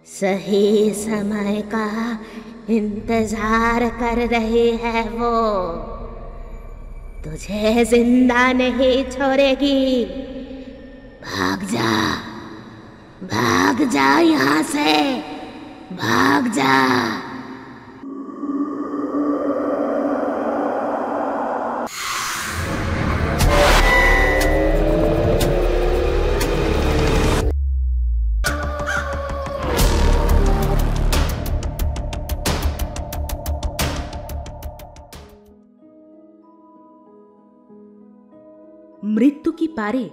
सही समय का इंतजार कर रही है वो, तुझे जिंदा नहीं छोड़ेगी। भाग जा, भाग जा यहाँ से, भाग जा। মৃত্যু কি পারে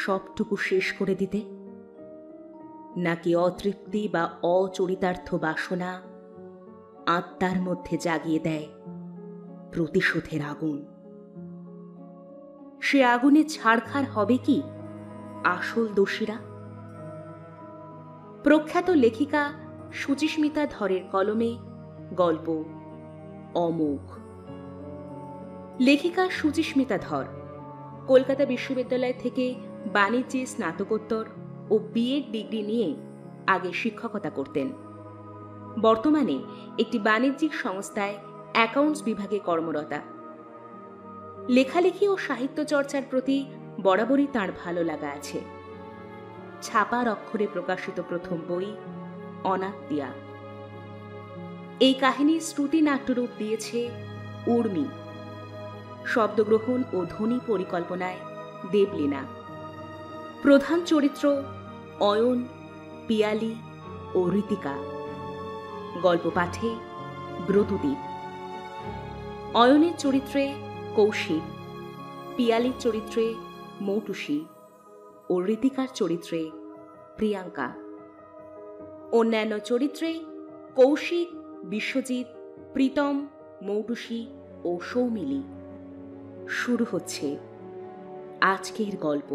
সবটুকু শেষ করে দিতে, নাকি অতৃপ্তি বা অচরিতার্থ বাসনা আত্মার মধ্যে জাগিয়ে দেয় প্রতিশোধের আগুন? সে আগুনে ছাড়খাড় হবে কি আসল দোষীরা? প্রখ্যাত লেখিকা সুচিস্মিতা ধরের কলমে গল্প অমোঘ। লেখিকা সুচিস্মিতা ধর কলকাতা বিশ্ববিদ্যালয় থেকে বাণিজ্যে স্নাতকোত্তর ও বিএড ডিগ্রি নিয়ে আগে শিক্ষকতা করতেন। বর্তমানে একটি বাণিজ্যিক সংস্থায় অ্যাকাউন্টস বিভাগে কর্মরতা। লেখালেখি ও সাহিত্য চর্চার প্রতি বরাবরই তাঁর ভালো লাগা আছে। ছাপার অক্ষরে প্রকাশিত প্রথম বই অনাত্মীয়া। এই কাহিনীর শ্রুতি নাট্যরূপ দিয়েছে উর্মি, শব্দগ্রহণ ও ধ্বনি পরিকল্পনায় দেবলীনা। প্রধান চরিত্র অয়ন, পিয়ালি ও ঋতিকা। গল্প পাঠে ব্রতদীপ। অয়নের চরিত্রে কৌশিক, পিয়ালির চরিত্রে মৌটুসী ও ঋতিকার চরিত্রে প্রিয়াঙ্কা। অন্যান্য চরিত্রে কৌশিক, বিশ্বজিৎ, প্রীতম, মৌটুসী ও সৌমিলি। শুরু হচ্ছে আজকের গল্প।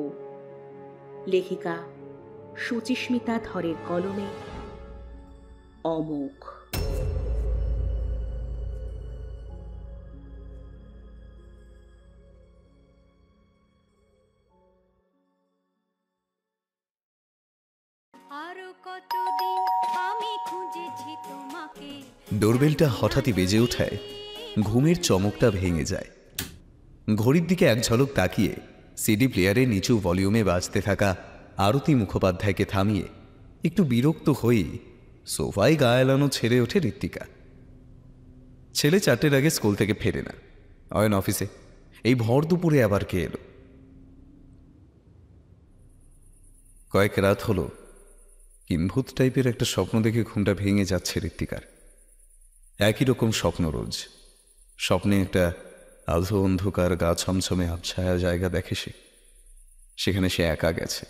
লেখিকা সুচিস্মিতা ধরের কলমে অমোঘ। ডোরবেলটা হঠাৎই বেজে ওঠায় ঘুমের চমকটা ভেঙে যায়। ঘড়ির দিকে এক ঝলক তাকিয়ে সিডি প্লেয়ারে নিচু ভলিউমে বাজতে থাকা আরতি মুখোপাধ্যায়কে থামিয়ে একটু বিরক্ত হয়েই সোফায় গা এলানো ছেড়ে ওঠে ঋত্বিকা। ছেলে 4টের আগে স্কুল থেকে ফেরে না, অয়ন অফিসে। এই ভর দুপুরে আবার কে এলো? কয়েক রাত হলো কিম্ভূত টাইপের একটা স্বপ্ন দেখে ঘুমটা ভেঙে যাচ্ছে ঋত্বিকার। একই রকম স্বপ্ন রোজ। স্বপ্নে একটা আধো অন্ধকার গা ছমছমে আবছায়া জায়গা দেখে সে। সেখানে সে একা গেছে।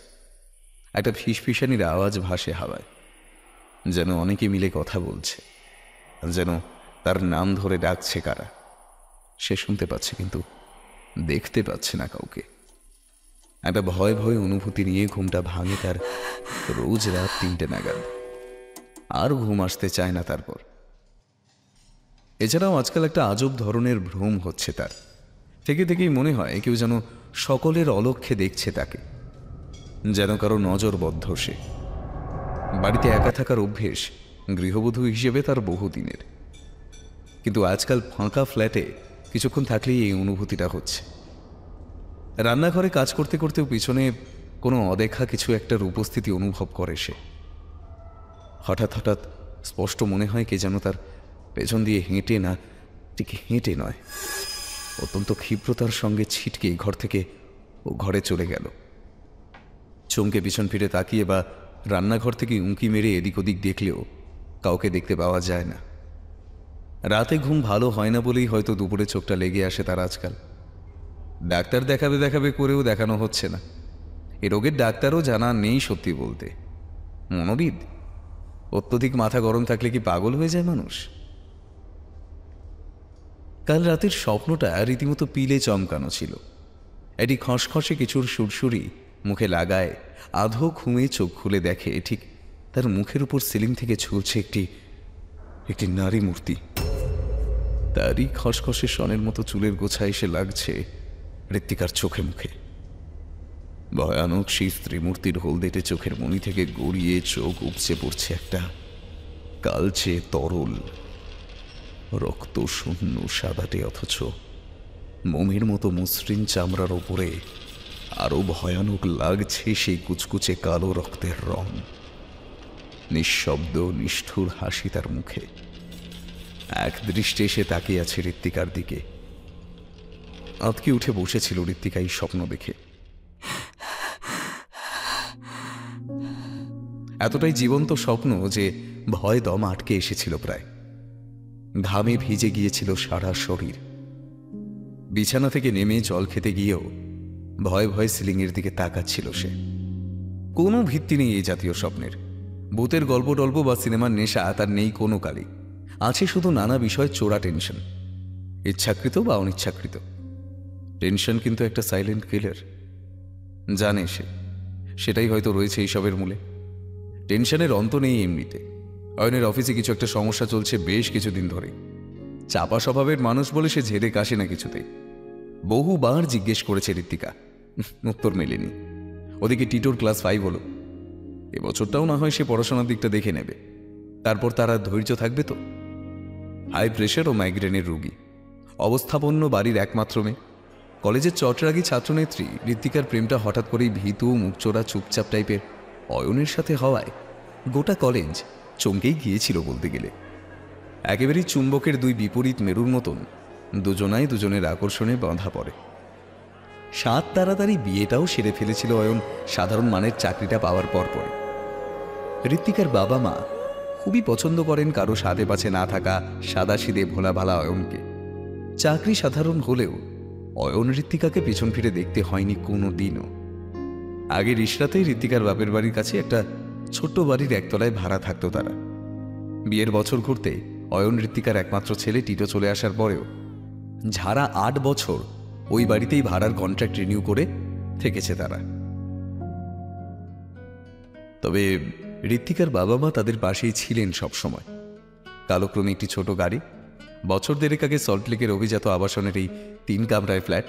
একটা ফিসফিসানির আওয়াজ ভাসে হাওয়ায়, যেন অনেকে মিলে কথা বলছে, যেন তার নাম ধরে ডাকছে কারা। সে শুনতে পাচ্ছে কিন্তু দেখতে পাচ্ছে না কাউকে। একটা ভয় ভয় অনুভূতি নিয়ে ঘুমটা ভাঙে তার রোজ রাত 3টে নাগাদ। আর ঘুম আসতে চায় না তারপর। এছাড়াও আজকাল একটা আজব ধরনের ভ্রম হচ্ছে তার। থেকে থেকেই মনে হয় কেউ যেন সকলের অলক্ষ্যে দেখছে তাকে, যেন কারো নজরবদ্ধ সে। বাড়িতে একা থাকার অভ্যেস গৃহবধূ হিসেবে তার বহুদিনের, কিন্তু আজকাল ফাঁকা ফ্ল্যাটে কিছুক্ষণ থাকলেই এই অনুভূতিটা হচ্ছে। রান্নাঘরে কাজ করতে করতেও পিছনে কোনো অদেখা কিছু একটার উপস্থিতি অনুভব করে সে। হঠাৎ হঠাৎ স্পষ্ট মনে হয় কে যেন তার পেছন দিয়ে হেঁটে, না ঠিক হেঁটে নয়, অত্যন্ত ক্ষিপ্রতার সঙ্গে ছিটকে ঘর থেকে ও ঘরে চলে গেল। চমকে পিছন ফিরে তাকিয়ে বা রান্নাঘর থেকে উঁকি মেরে এদিক ওদিক দেখলেও কাউকে দেখতে পাওয়া যায় না। রাতে ঘুম ভালো হয় না বলেই হয়তো দুপুরে চোখটা লেগে আসে তার আজকাল। ডাক্তার দেখাবে দেখাবে করেও দেখানো হচ্ছে না। এ রোগের ডাক্তারও জানা নেই সত্যি বলতে। মনোবিদ? অত্যধিক মাথা গরম থাকলে কি পাগল হয়ে যায় মানুষ? কাল রাতের স্বপ্নটা রীতিমতো পিলে চমকানো ছিল। এটি খসখসে কিছুর সুরসুরি মুখে লাগায় আধো ঘুমে চোখ খুলে দেখে ঠিক তার মুখের উপর সিলিং থেকে ঝুলছে একটি নারী মূর্তি। তারই খসখসে সনের মতো চুলের গোছা এসে লাগছে ঋত্বিকার চোখে মুখে। ভয়ানক সেই স্ত্রীমূর্তির হলদেটে চোখের মণি থেকে গড়িয়ে চোখ উপচে পড়ছে একটা কালচে তরল রক্ত শূন্য সাদাটে, অথচ মোমের মতো মসৃণ চামড়ার ওপরে আরো ভয়ানক লাগছে সেই কুচকুচে কালো রক্তের রং। নিঃশব্দ নিষ্ঠুর হাসি তার মুখে। এক দৃষ্টে এসে তাকিয়ে আছে ঋত্বিকার দিকে। আঁতকে উঠে বসেছিল ঋত্বিকা এই স্বপ্ন দেখে। এতটাই জীবন্ত স্বপ্ন যে ভয় দম আটকে এসেছিল প্রায়। ঘামে ভিজে গিয়েছিল সারা শরীর। বিছানা থেকে নেমে জল খেতে গিয়েও ভয়ে ভয়ে সিলিংয়ের দিকে তাকাচ্ছিল সে। কোনো ভিত্তি নেই এই জাতীয় স্বপ্নের। ভূতের গল্প টল্প বা সিনেমার নেশা তার নেই কোনো কালই। আছে শুধু নানা বিষয়ে চোরা টেনশন, ইচ্ছাকৃত বা অনিচ্ছাকৃত। টেনশন কিন্তু একটা সাইলেন্ট কিলার, জানে সে। সেটাই হয়তো রয়েছে এইসবের মূলে। টেনশনের অন্ত নেই এমনিতে। অয়নের অফিসে কিছু একটা সমস্যা চলছে বেশ কিছুদিন ধরে। চাপা স্বভাবের মানুষ বলে সে ঝেড়ে কাশে না কিছুতেই। বহুবার জিজ্ঞেস করেছে ঋত্বিকা, উত্তর মেলেনি। ওদিকে টিটোর ক্লাস 5 হলো। এবছরটাও না হয় সে পড়াশোনার দিকটা দেখে নেবে। তারপর তার আর ধৈর্য থাকবে তো? হাই প্রেশার ও মাইগ্রেনের রোগী, অবস্থাপন্ন বাড়ির একমাত্র মেয়ে, কলেজের চটরাগী ছাত্রনেত্রী। ঋত্বিকার প্রেমটা হঠাৎ করেই ভীতু মুখচোরা চুপচাপ টাইপের অয়নের সাথে হওয়ায় গোটা কলেজ চমকেই গিয়েছিল বলতে গেলে। একেবারেই চুম্বকের দুই বিপরীত মেরুর মতন দুজনাই দুজনের আকর্ষণে বাঁধা পড়ে। সাত তাড়াতাড়ি বিয়েটাও সেরে ফেলেছিল অয়ন সাধারণ মানের চাকরিটা পাওয়ার পর পরে। ঋত্বিকার বাবা মা খুবই পছন্দ করেন কারো সাথে পাছে না থাকা সাদাসিধে ভোলা ভালা অয়নকে। চাকরি সাধারণ হলেও অয়ন ঋত্বিকাকে পেছন ফিরে দেখতে হয়নি কোনো দিনও। আগের ইশরাতেই ঋত্বিকার বাপের বাড়ির কাছে একটা ছোট্ট বাড়ির একতলায় ভাড়া থাকতো তারা। বিয়ের বছর ঘুরতে অয়ন ঋত্বিকার একমাত্র ছেলে টিটো চলে আসার পরেও ঝাড়া 8 বছর ওই বাড়িতেই ভাড়ার কন্ট্রাক্ট রিনিউ করে থেকেছে তারা। তবে ঋত্বিকার বাবা মা তাদের পাশেই ছিলেন সবসময়। কালক্রমে একটি ছোট গাড়ি, বছর দেড়েক আগে সল্টলেকের অভিজাত আবাসনের এই 3 কামরায় ফ্ল্যাট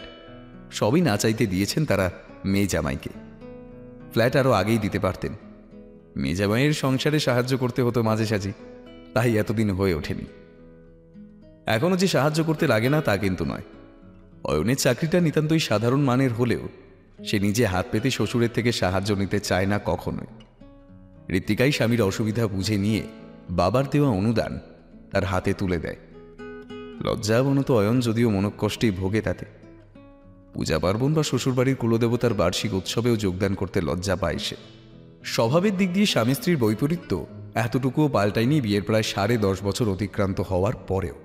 সবই না চাইতে দিয়েছেন তারা মেয়ে জামাইকে। ফ্ল্যাট আরও আগেই দিতে পারতেন। মেয়ে জামাইয়ের সংসারে সাহায্য করতে হতো মাঝে সাঝে, তাই এতদিন হয়ে ওঠেনি। এখনও যে সাহায্য করতে লাগে না তা কিন্তু নয়। অয়নের চাকরিটা নিতান্তই সাধারণ মানের হলেও সে নিজে হাত পেতে শ্বশুরের থেকে সাহায্য নিতে চায় না কখনোই। ঋত্বিকাই স্বামীর অসুবিধা বুঝে নিয়ে বাবার দেওয়া অনুদান তার হাতে তুলে দেয়। লজ্জাবনত অয়ন যদিও মনকষ্টেই ভোগে তাতে। পূজা পার্বণ বা শ্বশুরবাড়ির কুলদেবতার বার্ষিক উৎসবেও যোগদান করতে লজ্জা পায় সে। স্বভাবের দিক দিয়ে স্বামী স্ত্রীর বৈপরীত্য এতটুকুও পাল্টায়নি বিয়ের প্রায় 10.5 বছর অতিক্রান্ত হওয়ার পরেও।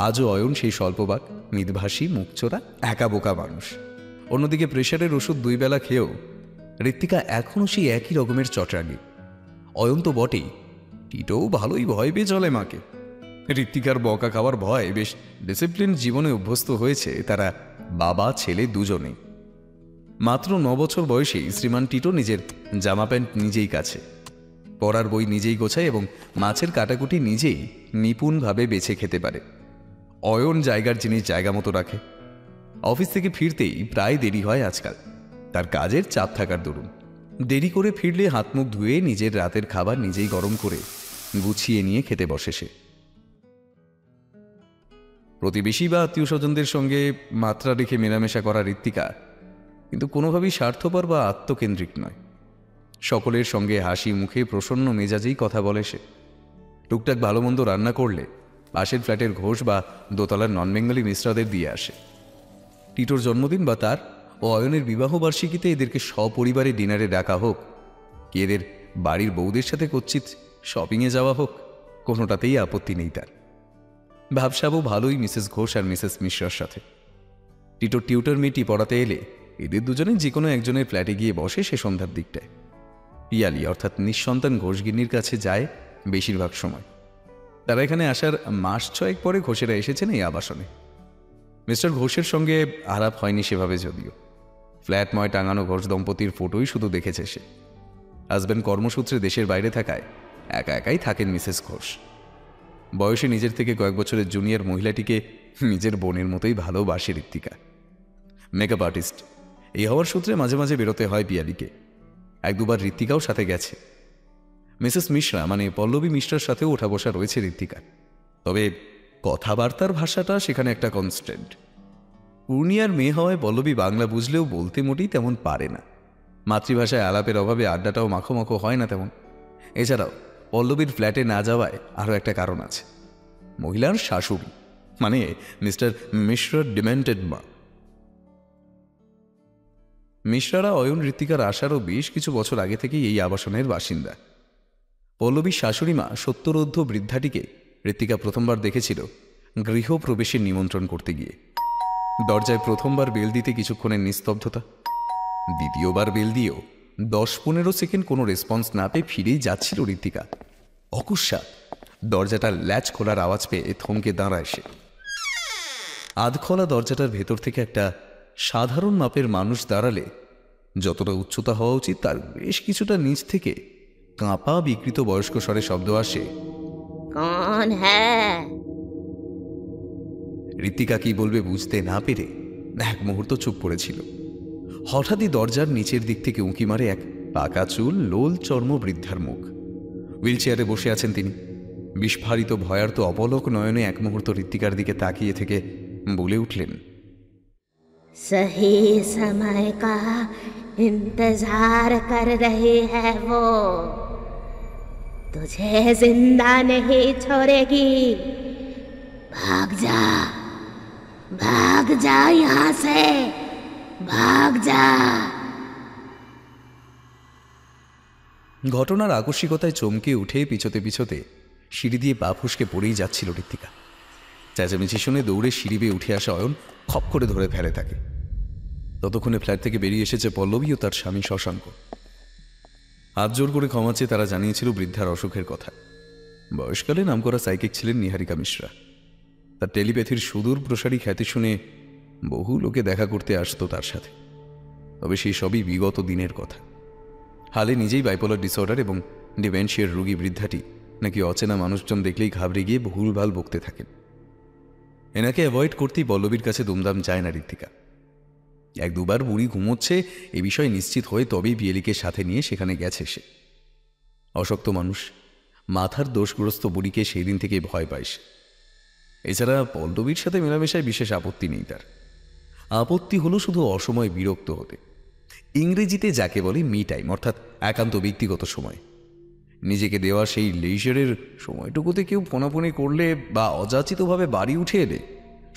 আজও অয়ন সেই স্বল্পবাক, মিতভাষী, মুখচোরা, একা বোকা মানুষ। অন্যদিকে প্রেশারের ওষুধ 2 বেলা খেয়েও ঋত্বিকা এখনও সেই একই রকমের চটরাগী। অয়ন তো বটেই, টিটোও ভালোই ভয় পেয়ে চলে মাকে। ঋত্বিকার বকা খাওয়ার ভয় বেশ ডিসিপ্লিন জীবনে অভ্যস্ত হয়েছে তারা বাবা ছেলে দুজনেই। মাত্র 9 বছর বয়সেই শ্রীমান টিটো নিজের জামা প্যান্ট নিজেই কাছে, পড়ার বই নিজেই গোছায় এবং মাছের কাটাকুটি নিজেই নিপুণভাবে বেছে খেতে পারে। অয়ন জায়গার জিনিস জায়গা মতো রাখে। অফিস থেকে ফিরতেই প্রায় দেরি হয় আজকাল, তার কাজের চাপ থাকার দরুন। দেরি করে ফিরলে হাত মুখ ধুয়ে নিজের রাতের খাবার নিজেই গরম করে গুছিয়ে নিয়ে খেতে বসে সে। প্রতিবেশী বা আত্মীয় স্বজনদের সঙ্গে মাত্রা রেখে মেলামেশা করা ঋত্বিকা কিন্তু কোনোভাবেই স্বার্থপর বা আত্মকেন্দ্রিক নয়। সকলের সঙ্গে হাসি মুখে প্রসন্ন মেজাজেই কথা বলে সে। টুকটাক ভালো মন্দ রান্না করলে পাশের ফ্ল্যাটের ঘোষ বা দোতলার নন বেঙ্গলি মিশ্রাদের দিয়ে আসে। টিটোর জন্মদিন বা তার ও অয়নের বিবাহবার্ষিকীতে এদেরকে সপরিবারে ডিনারে ডাকা হোক, কি এদের বাড়ির বউদের সাথে কচ্ছিত শপিংয়ে যাওয়া হোক, কোনোটাতেই আপত্তি নেই তার। ভাবসাবও ভালোই মিসেস ঘোষ আর মিসেস মিশ্রার সাথে। টিটোর টিউটর মেয়েটি পড়াতে এলে এদের দুজনে যে কোনো একজনের ফ্ল্যাটে গিয়ে বসে সে সন্ধ্যার দিকটায়। পিয়ালি অর্থাৎ নিঃসন্তান ঘোষগিন্নির কাছে যায় বেশিরভাগ সময়। তারা এখানে আসার মাস 6 পরে ঘোষেরা এসেছেন এই আবাসনে। মিস্টার ঘোষের সঙ্গে আলাপ হয়নি সেভাবে, যদিও ফ্ল্যাটময় টাঙানো ঘোষ দম্পতির ফটোই শুধু দেখেছে সে। হাজব্যান্ড কর্মসূত্রে দেশের বাইরে থাকায় একা একাই থাকেন মিসেস ঘোষ। বয়সে নিজের থেকে কয়েক বছরের জুনিয়র মহিলাটিকে নিজের বোনের মতোই ভালোবাসে ঋত্বিকা। মেকআপ আর্টিস্ট, এই হওয়ার সূত্রে মাঝে মাঝে বেরোতে হয় পিয়ালিকে। এক দুবার ঋত্বিকাও সাথে গেছে। মিসেস মিশ্রা মানে পল্লবী মিশ্রার সাথেও ওঠা বসা রয়েছে ঋত্বিকার। তবে কথাবার্তার ভাষাটা সেখানে একটা কনস্ট্যান্ট। পূর্ণিয়ার মেয়ে হওয়ায় পল্লবী বাংলা বুঝলেও বলতে মোটেই তেমন পারে না। মাতৃভাষায় আলাপের অভাবে আড্ডাটাও মাখো মাখো হয় না তেমন। এছাড়াও পল্লবীর ফ্ল্যাটে না যাওয়ায় আরও একটা কারণ আছে, মহিলার শাশুড়ি মানে মিস্টার মিশ্রার ডিমেন্টেড মা। মিশ্রারা অয়ন ঋত্বিকার আসারও বেশ কিছু বছর আগে থেকেই এই আবাসনের বাসিন্দা। পল্লবীর শাশুড়ি মা সত্তরোর্ধ্ব বৃদ্ধাটিকে ঋত্বিকা প্রথমবার দেখেছিল গৃহপ্রবেশের নিমন্ত্রণ করতে গিয়ে। দরজায় প্রথমবার বেল দিতে কিছুক্ষণের নিস্তব্ধতা, দ্বিতীয়বার বেল দিয়েও 10-15 সেকেন্ড কোনো রেসপন্স না পেয়ে ফিরেই যাচ্ছিল ঋত্বিকা। অকস্মাৎ দরজাটার ল্যাচ খোলার আওয়াজ পেয়ে থমকে দাঁড়ায় সে। আধখোলা দরজাটার ভেতর থেকে একটা সাধারণ মাপের মানুষ দাঁড়ালে যতটা উচ্চতা হওয়া উচিত তার বেশ কিছুটা নিচ থেকে কাঁপা বিকৃত বয়স্ক স্বরে শব্দ আসে, কৌন হ্যায়? ঋত্বিকা কি বলবে বুঝতে না পেরে এক মুহূর্ত চুপ পড়েছিল। হঠাৎই দরজার নিচের দিক থেকে উঁকি মারে এক পাকা চুল লোল চর্ম বৃদ্ধার মুখ। হুইল চেয়ারে বসে আছেন তিনি। বিস্ফারিত ভয়ার্ত অপলক নয়নে এক মুহূর্ত ঋত্বিকার দিকে তাকিয়ে থেকে বলে উঠলেন, सही समय का इंतजार कर रही है वो, तुझे जिंदा नहीं छोड़ेगी, भाग जा यहाँ से, भाग जा। ঘটনার আকস্মিকতায় চমকে উঠে পিছতে পিছতে সিঁড়ি দিয়ে পা ফুসকে পড়েই যাচ্ছিল ঋত্বিকা। চেঁচামেচি শুনে দৌড়ে সিঁড়ি বেয়ে উঠে আসা অয়ন খপ করে ধরে ফেলে তাকে। ততক্ষণে ফ্ল্যাট থেকে বেরিয়ে এসেছে পল্লবী ও তার স্বামী শশাঙ্ক। হাত জোর করে ক্ষমা চেয়ে তারা জানিয়েছিল বৃদ্ধার অসুখের কথা। বয়সকালে নামকরা সাইকিক ছিলেন নিহারিকা মিশ্রা। তার টেলিপ্যাথির সুদূর প্রসারী খ্যাতি শুনে বহু লোকে দেখা করতে আসতো তার সাথে। তবে সেই সবই বিগত দিনের কথা। হালে নিজেই বাইপোলার ডিসঅর্ডার এবং ডিমেনশিয়ার রোগী বৃদ্ধাটি নাকি অচেনা মানুষজন দেখলেই ঘাবড়ে গিয়ে ভুলভাল বকতে থাকেন। এনাকে অ্যাভয়েড করতেই পল্লবীর কাছে দুমদাম যায় না ঋত্বিকা। এক দুবার বুড়ি ঘুমোচ্ছে এ বিষয়ে নিশ্চিত হয়ে তবেই বিয়েলিকে সাথে নিয়ে সেখানে গেছে সে। অশক্ত মানুষ, মাথার দোষগ্রস্ত বুড়িকে সেই দিন থেকেই ভয় পায় সে। এছাড়া পল্লবীর সাথে মেলামেশায় বিশেষ আপত্তি নেই তার। আপত্তি হলো শুধু অসময়ে বিরক্ত হতে। ইংরেজিতে যাকে বলে মি টাইম, অর্থাৎ একান্ত ব্যক্তিগত সময়। নিজেকে দেওয়া সেই লেজারের সময়টুকুতে কেউ ফোনাফোনি করলে বা অযাচিতভাবে বাড়ি উঠে এলে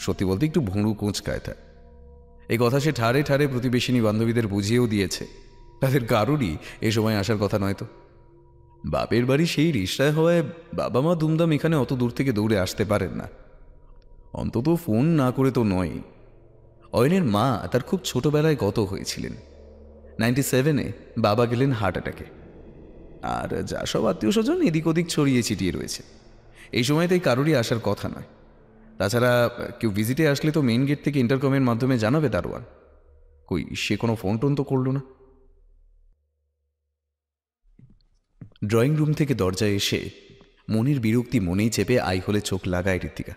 সত্যি বলতে একটু ভুঁড়ু কোঁচকায় তার। এই কথা সে ঠারে ঠারে প্রতিবেশিনী বান্ধবীদের বুঝিয়েও দিয়েছে। তাদের কারোরই এ সময় আসার কথা নয় তো। বাপের বাড়ি সেই রিসরায় হওয়ায় বাবা মা দুমদাম এখানে অত দূর থেকে দৌড়ে আসতে পারেন না, অন্তত ফোন না করে তো নয়। অয়নের মা তার খুব ছোটবেলায় গত হয়েছিলেন। 97-এ বাবা গেলেন হার্ট অ্যাটাকে। আর যা সব আত্মীয় স্বজন এদিক ওদিক ছড়িয়ে ছিটিয়ে রয়েছে। এই সময় তাই কারোরই আসার কথা নয়। তাছাড়া কেউ ভিজিটে আসলে তো মেইন গেট থেকে ইন্টারকমের মাধ্যমে জানাবে দারোয়ান। কই সে কোনো ফোন টোন তো করল না। ড্রয়িং রুম থেকে দরজায় এসে মনির বিরক্তি মনেই চেপে আই হলে চোখ লাগায় ঋত্বিকা।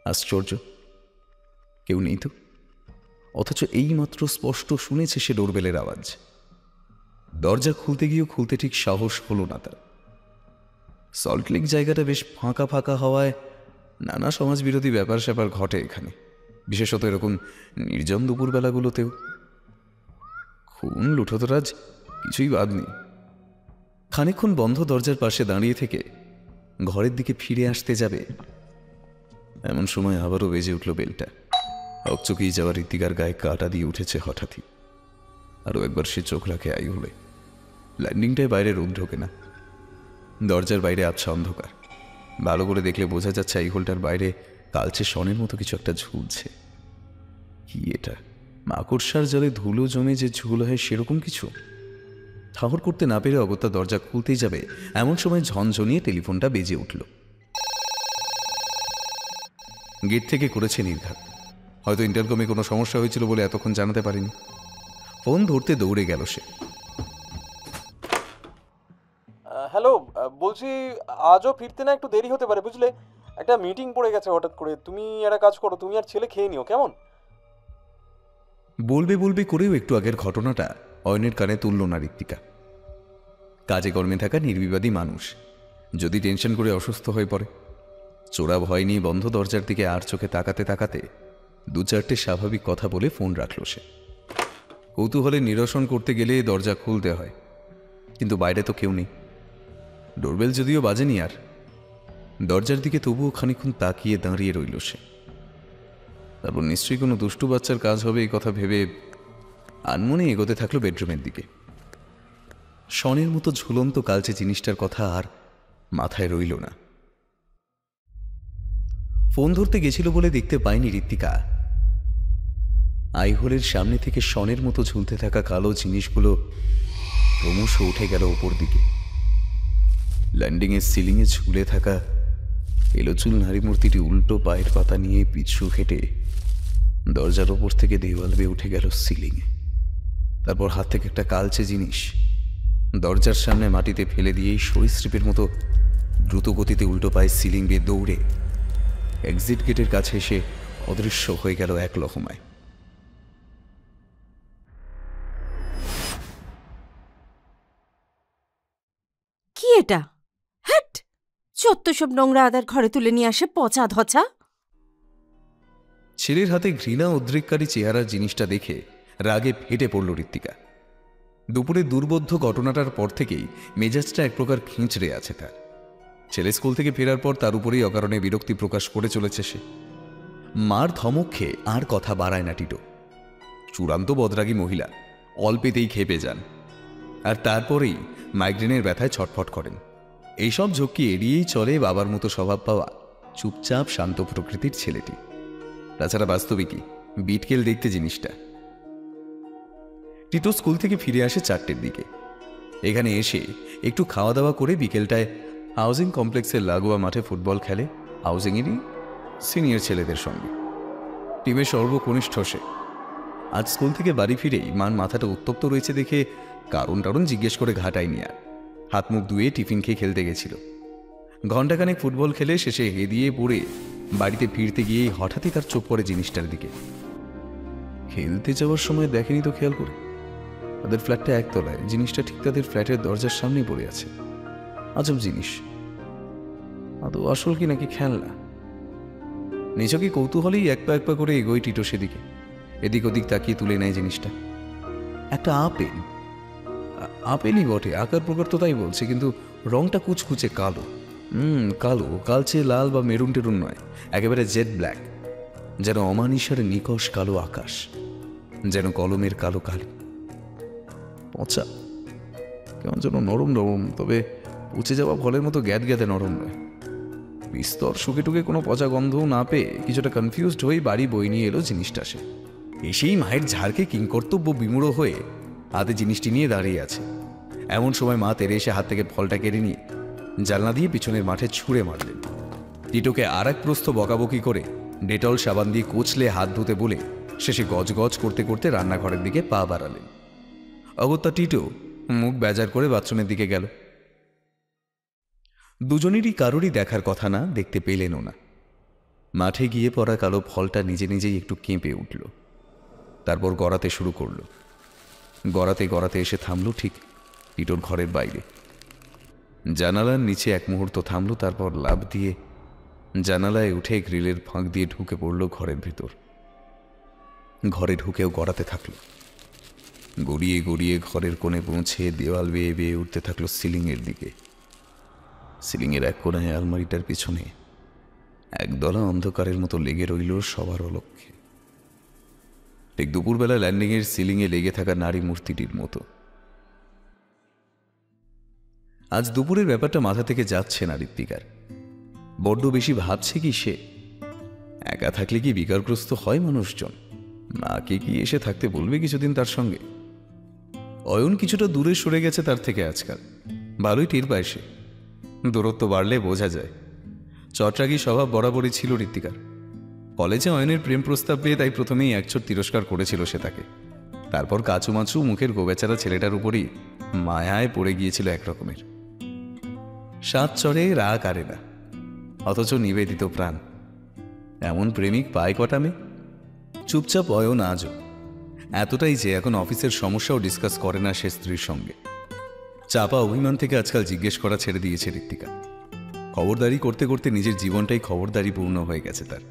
আশ্চর্য, কেউ নেই তো। অথচ এইমাত্র স্পষ্ট শুনেছে সে ডোরবেলের আওয়াজ। দরজা খুলতে গিয়েও খুলতে ঠিক সাহস হলো না তার। সল্টলেক জায়গাটা বেশ ফাঁকা ফাঁকা হওয়ায় নানা সমাজবিরোধী ব্যাপার স্যাপার ঘটে এখানে, বিশেষত এরকম নির্জন দুপুরবেলাগুলোতেও। খুন লুঠতরাজ কিছুই বাদ নেই। খানিকক্ষণ বন্ধ দরজার পাশে দাঁড়িয়ে থেকে ঘরের দিকে ফিরে আসতে যাবে এমন সময় আবারও বেজে উঠল বেলটা। হকচকিয়ে যাওয়া ঋত্বিকার গায়ে কাটা দিয়ে উঠেছে হঠাৎই। আরও একবার সে চোখ রাখে আই হলে। ল্যান্ডিংটায় বাইরে রোদ ঢোকে না। দরজার বাইরে আবছা অন্ধকার। ভালো করে দেখলে বোঝা যাচ্ছে আই হোলটার বাইরে কালচে সনের মতো কিছু একটা ঝুলছে। কি এটা? মাকড়সার জলে ধুলো জমে যে ঝুল হয় সেরকম কিছু? ঠাহর করতে না পেরে অগত্যা দরজা খুলতেই যাবে এমন সময় ঝনঝনিয়ে টেলিফোনটা বেজে উঠল। গেট থেকে করেছে নির্ঘাত। হয়তো ইন্টারকমে কোনো সমস্যা হয়েছিল বলে এতক্ষণ জানাতে পারেনি। ফোন ধরতে দৌড়ে গেল সে। হ্যালো, বলছি আজও ফিরতে না একটু দেরি হতে পারে বুঝলে। একটা মিটিং পড়ে গেছে হঠাৎ করে। তুমি একটা কাজ করো, তুমি আর ছেলে খেয়ে নিও কেমন? বলবে বলবে করেও একটু আগের ঘটনাটা অয়নের কানে তুলল না ঋত্বিকা। কাজে কর্মে থাকা নির্বিবাদী মানুষ যদি টেনশন করে অসুস্থ হয়ে পড়ে, চোরা ভয় নিয়ে বন্ধ দরজার দিকে আর চোখে তাকাতে তাকাতে দু চারটে স্বাভাবিক কথা বলে ফোন রাখল সে। কৌতূহলে নিরসন করতে গেলে দরজা খুলতে হয়, কিন্তু বাইরে তো কেউ নেই। ডোরবেল যদিও বাজেনি আর, দরজার দিকে তবুও খানিক্ষণ তাকিয়ে দাঁড়িয়ে রইল সে। তারপর নিশ্চয়ই কোনো দুষ্টু বাচ্চার কাজ হবে এই কথা ভেবে আনমনে এগোতে থাকলো বেডরুমের দিকে। শনের মতো ঝুলন্ত কালচে জিনিসটার কথা আর মাথায় রইল না। ফোন ধরতে গেছিল বলে দেখতে পায়নি ঋত্বিকা আইহোলের সামনে থেকে শনের মতো ঝুলতে থাকা কালো জিনিসগুলো ক্রমশ উঠে গেল ওপর দিকে। ল্যান্ডিংয়ের সিলিংয়ে ঝুলে থাকা এলোচুল নারী মূর্তিটি উল্টো পায়ের পাতা নিয়ে পিছু হেঁটে দরজার ওপর থেকে দেওয়াল বেয়ে উঠে গেল সিলিংয়ে। তারপর হাত থেকে একটা কালচে জিনিস দরজার সামনে মাটিতে ফেলে দিয়েই সরীসৃপের মতো দ্রুত গতিতে উল্টো পায়ে সিলিং বেয়ে দৌড়ে এক্সিট গেটের কাছে এসে অদৃশ্য হয়ে গেল এক লহমায়। কি এটা? হ্যাট! যত সব নোংরা আদার ঘরে তুলে নিয়ে আসে পচা ধচা। ছেলের হাতে ঘৃণা উদ্রেককারী চেহারার জিনিসটা দেখে রাগে ফেটে পড়ল ঋত্বিকা। দুপুরে দুর্বোধ্য ঘটনাটার পর থেকেই মেজাজটা এক প্রকার খিঁচড়ে আছে তার। ছেলে স্কুল থেকে ফেরার পর তার উপরেই অকারণে বিরক্তি প্রকাশ করে চলেছে সে। মার ধমক খেয়ে আর কথা বাড়ায় না টিটো। চূড়ান্ত বদরাগী মহিলা, অল্পেতেই খেপে যান, আর তারপরেই মাইগ্রেনের ব্যথায় ছটফট করেন। এইসব ঝক্কি এড়িয়েই চলে বাবার মতো স্বভাব পাওয়া চুপচাপ শান্ত প্রকৃতির ছেলেটি। তাছাড়া বাস্তবিকই বিটকেল দেখতে জিনিসটা। টিটো স্কুল থেকে ফিরে আসে 4টের দিকে। এখানে এসে একটু খাওয়া দাওয়া করে বিকেলটায় হাউজিং কমপ্লেক্সের লাগোয়া মাঠে ফুটবল খেলে হাউজিংয়েরই সিনিয়র ছেলেদের সঙ্গে। টিমের সর্বকনিষ্ঠ সে। আজ স্কুল থেকে বাড়ি ফিরেই মান মাথাটা উত্তপ্ত রয়েছে দেখে কারণ টারণ জিজ্ঞেস করে ঘাটায়নি আর। হাত মুখ ধুয়ে টিফিন খেয়ে খেলতে গেছিল। ঘণ্টাখানেক ফুটবল খেলে শেষে হেদিয়ে পড়ে বাড়িতে ফিরতে গিয়েই হঠাৎই তার চোখ পড়ে জিনিসটার দিকে। খেলতে যাওয়ার সময় দেখেনি তো খেয়াল করে। তাদের ফ্ল্যাটটা একতলায়, জিনিসটা ঠিক তাদের ফ্ল্যাটের দরজার সামনেই পড়ে আছে। আজব জিনিস, আদৌ আসল কি নাকি খেলনা? নিজেকে কৌতূহলেই এক পা করে এগোয় টিটো সেদিকে। এদিক ওদিক তাকিয়ে তুলে নেয় জিনিসটা। একটা আপেল। আপেলই বটে, আকার প্রকার তো তাই বলছে, কিন্তু রংটা কুচকুচে কালো। কালো, কালচে লাল বা মেরুন টেরুন নয়, একেবারে জেড ব্ল্যাক। যেন অমানিসার নিকশ কালো আকাশ, যেন কলমের কালো কালি। পচা, কেমন যেন নরম নরম, তবে পচে যাওয়া ফলের মতো গ্যাদ গ্যাদে নরম নয়। বিস্তর শুকে টুকে কোনো পচা গন্ধও না পেয়ে কিছুটা কনফিউজড হয়ে বাড়ি বই নিয়ে এলো জিনিসটা সে। এসেই মায়ের ঝাড়কে কিংকর্তব্য বিমূঢ় হয়ে হাতে জিনিসটি নিয়ে দাঁড়িয়ে আছে। এমন সময় মা তেরে এসে হাত থেকে ফলটা কেড়ে নিয়ে জানলা দিয়ে পিছনের মাঠে ছুঁড়ে মারলেন। টিটোকে আর এক প্রস্থ বকাবকি করে ডেটল সাবান দিয়ে কোচলে হাত ধুতে বলে শেষে গজগজ করতে করতে রান্নাঘরের দিকে পা বাড়ালেন। অগত্যা টিটো মুখ বেজার করে বাথরুমের দিকে গেল। দুজনেরই কারোরই দেখার কথা না, দেখতে পেলেনও না। মাঠে গিয়ে পড়া কালো ফলটা নিজে নিজেই একটু কেঁপে উঠল, তারপর গড়াতে শুরু করল। গড়াতে গড়াতে এসে থামল ঠিক টিটোর ঘরের বাইরে। জানালার নিচে এক মুহূর্ত থামল, তারপর লাফ দিয়ে জানালায় উঠে গ্রিলের ফাঁক দিয়ে ঢুকে পড়ল ঘরের ভিতর। ঘরে ঢুকেও গড়াতে থাকল। গড়িয়ে গড়িয়ে ঘরের কোণে পৌঁছে দেওয়াল বেয়ে বেয়ে উঠতে থাকলো সিলিংয়ের দিকে। সিলিংয়ের এক কোণায় আলমারিটার পিছনে একদলা অন্ধকারের মতো লেগে রইল সবার অলক্ষ্যে, ঠিক দুপুরবেলা ল্যান্ডিংয়ের সিলিংয়ে লেগে থাকা নারী মূর্তিটির মতো। আজ দুপুরের ব্যাপারটা মাথা থেকে যাচ্ছে না ঋত্বিকার। বড্ড বেশি ভাবছে কি সে? একা থাকলে কি বিকারগ্রস্ত হয় মানুষজন? মাকে কি এসে থাকতে বলবে কিছুদিন তার সঙ্গে? অয়ন কিছুটা দূরে সরে গেছে তার থেকে আজকাল, ভালোই টের পায় সে। দূরত্ব বাড়লে বোঝা যায়। চটরাগী স্বভাব বরাবরই ছিল ঋত্বিকার। কলেজে অয়নের প্রেম প্রস্তাব পেয়ে তাই প্রথমেই একছোট তিরস্কার করেছিল সে তাকে। তারপর কাচুমাচু মুখের গোবেচারা ছেলেটার উপরই মায়ায় পড়ে গিয়েছিল একরকমের। সাত চড়ে রাগ আরে না, অথচ নিবেদিত প্রাণ। এমন প্রেমিক পায় কটা মেয়ে? চুপচাপ অয়ন আজও এতটাই যে এখন অফিসের সমস্যাও ডিসকাস করে না সে স্ত্রীর সঙ্গে। চাপা অভিমান থেকে আজকাল জিজ্ঞেস করা ছেড়ে দিয়েছে ঋত্বিকা। খবরদারি করতে করতে নিজের জীবনটাই খবরদারি পূর্ণ হয়ে গেছে তার।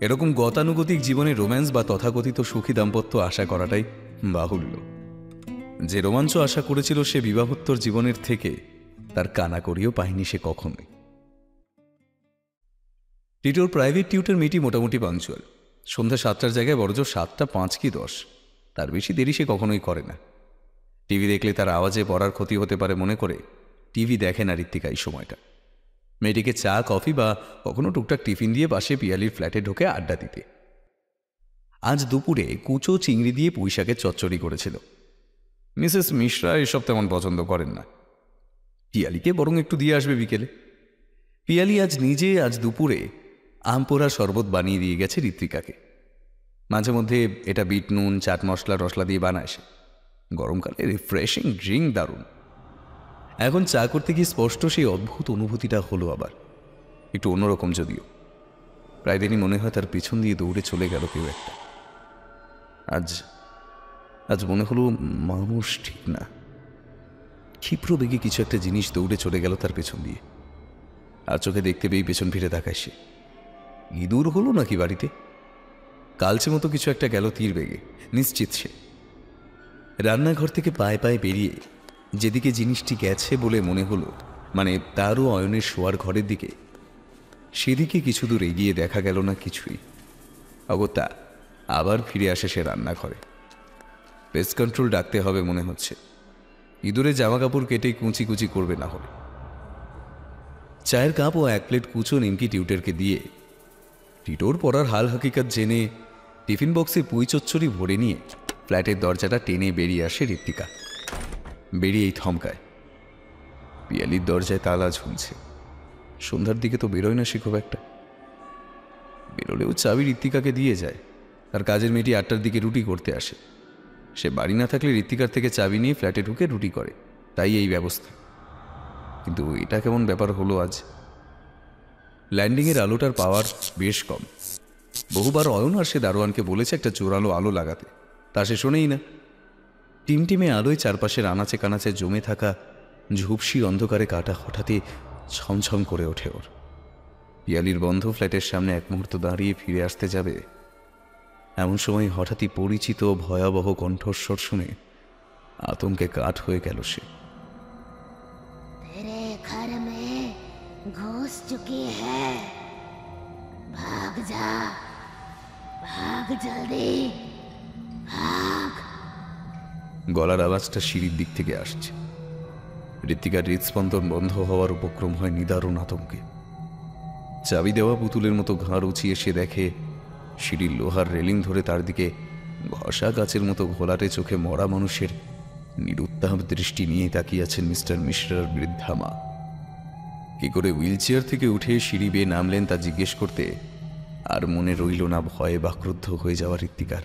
এরকম গতানুগতিক জীবনে রোম্যান্স বা তথাকথিত সুখী দাম্পত্য আশা করাটাই বাহুল্য। যে রোমাঞ্চ আশা করেছিল সে বিবাহোত্তর জীবনের থেকে তার কানাকড়িও পায়নি সে কখনোই। টিটোর প্রাইভেট টিউটর মেয়েটি মোটামুটি পাঞ্চুয়াল। সন্ধ্যা 7টার জায়গায় বড়জোর 7:05 কি 10, তার বেশি দেরি সে কখনোই করে না। টিভি দেখলে তার আওয়াজে পড়ার ক্ষতি হতে পারে মনে করে টিভি দেখে না ঋত্বিকা এই সময়টা। মেয়েটিকে চা কফি বা কখনো টুকটাক টিফিন দিয়ে পাশে পিয়ালির ফ্ল্যাটে ঢোকে আড্ডা দিতে। আজ দুপুরে কুচো চিংড়ি দিয়ে পুঁইশাকের চচ্চড়ি করেছিল। মিসেস মিশ্রা এসব তেমন পছন্দ করেন না। পিয়ালিকে বরং একটু দিয়ে আসবে বিকেলে। পিয়ালি আজ দুপুরে আমপোড়া শরবত বানিয়ে দিয়ে গেছে ঋত্বিকাকে। মাঝে মধ্যে এটা বিট নুন চাট মশলা রসলা দিয়ে বানায় সে। গরমকালে রিফ্রেশিং ড্রিঙ্ক দারুণ। এখন চা করতে গিয়ে স্পষ্ট সেই অদ্ভুত অনুভূতিটা হলো, আবার একটু অন্যরকম যদিও। প্রায় দিনই মনে হয় তার পিছন দিয়ে দৌড়ে চলে গেল কেউ একটা। আজ মনে হলো মানুষ ঠিক না, ক্ষিপ্র বেগে কিছু একটা জিনিস দৌড়ে চলে গেল তার পেছন দিয়ে। আর চোখে দেখতে পেয়ে পেছন ফিরে তাকায় সে। ইঁদুর হলো নাকি বাড়িতে? কালচে মতো কিছু একটা গেল তীর বেগে, নিশ্চিত সে। রান্নাঘর থেকে পায়ে পায়ে বেরিয়ে যেদিকে জিনিসটি গেছে বলে মনে হলো, মানে তারও অয়নের শোয়ার ঘরের দিকে, সেদিকে কিছু দূর এগিয়ে দেখা গেল না কিছুই। অগত্যা আবার ফিরে আসে সে রান্নাঘরে। পেস্ট কন্ট্রোল ডাকতে হবে মনে হচ্ছে। ইঁদুরে জামা কাপড় কেটে কুচি কুচি করবে না হলে। চায়ের কাপ ও 1 প্লেট কুচো নিমকি টিউটারকে দিয়ে টিটোর পড়ার হাল হাকিকাত জেনে টিফিন বক্সে পুঁই চচ্চড়ি ভরে নিয়ে ফ্ল্যাটের দরজাটা টেনে বেরিয়ে আসে ঋত্বিকা। বেরিয়েই থমকায়। পিয়ালির দরজায় তালা ঝুলছে। সন্ধ্যার দিকে তো বেরোয় না সে খুব একটা। বেরোলেও চাবি ঋত্বিকাকে দিয়ে যায়। তার কাজের মেয়েটি 8টার দিকে রুটি করতে আসে। সে বাড়ি না থাকলে ঋত্বিকার থেকে চাবি নিয়ে ফ্ল্যাটে ঢুকে রুটি করে, তাই এই ব্যবস্থা। কিন্তু এটা কেমন ব্যাপার হলো আজ? ল্যান্ডিংয়ের আলোটার পাওয়ার বেশ কম। বহুবার অয়ন আর সে দারোয়ানকে বলেছে একটা জোরালো আলো লাগাতে, তা সে শোনেই না। টিমটিমে আলোয় চারপাশের আনাচে কানাচে জমে থাকা ঝুপসি অন্ধকারে কাটা হঠাৎই ছমছম করে ওঠে ওর। পিয়ালির বন্ধ ফ্ল্যাটের সামনে এক মুহূর্ত দাঁড়িয়ে ফিরে আসতে যাবে, এমন সময় হঠাৎই পরিচিত ভয়াবহ কণ্ঠস্বর শুনে আতঙ্কে কাঠ হয়ে গেল সে। तेरे घर में घुस चुकी है, भाग जा, भाग जल्दी, भाग। গলার আওয়াজটা সিঁড়ির দিক থেকে আসছে। ঋত্বিকার হৃদস্পন্দন বন্ধ হওয়ার উপক্রম হয় নিদারুণ আতঙ্কে। চাবি দেওয়া পুতুলের মতো ঘাড় উঁচিয়ে সে দেখে সিঁড়ির লোহার রেলিং ধরে তার দিকে ঘষা গাছের মতো ঘোলাটে চোখে মরা মানুষের নিরুত্তাপ দৃষ্টি নিয়ে তাকিয়ে আছেন মিস্টার মিশ্রার বৃদ্ধা মা। কি করে হুইল চেয়ার থেকে উঠে সিঁড়ি বেয়ে নামলেন তা জিজ্ঞেস করতে আর মনে রইল না ভয়ে বাক্রুদ্ধ হয়ে যাওয়া ঋত্বিকার।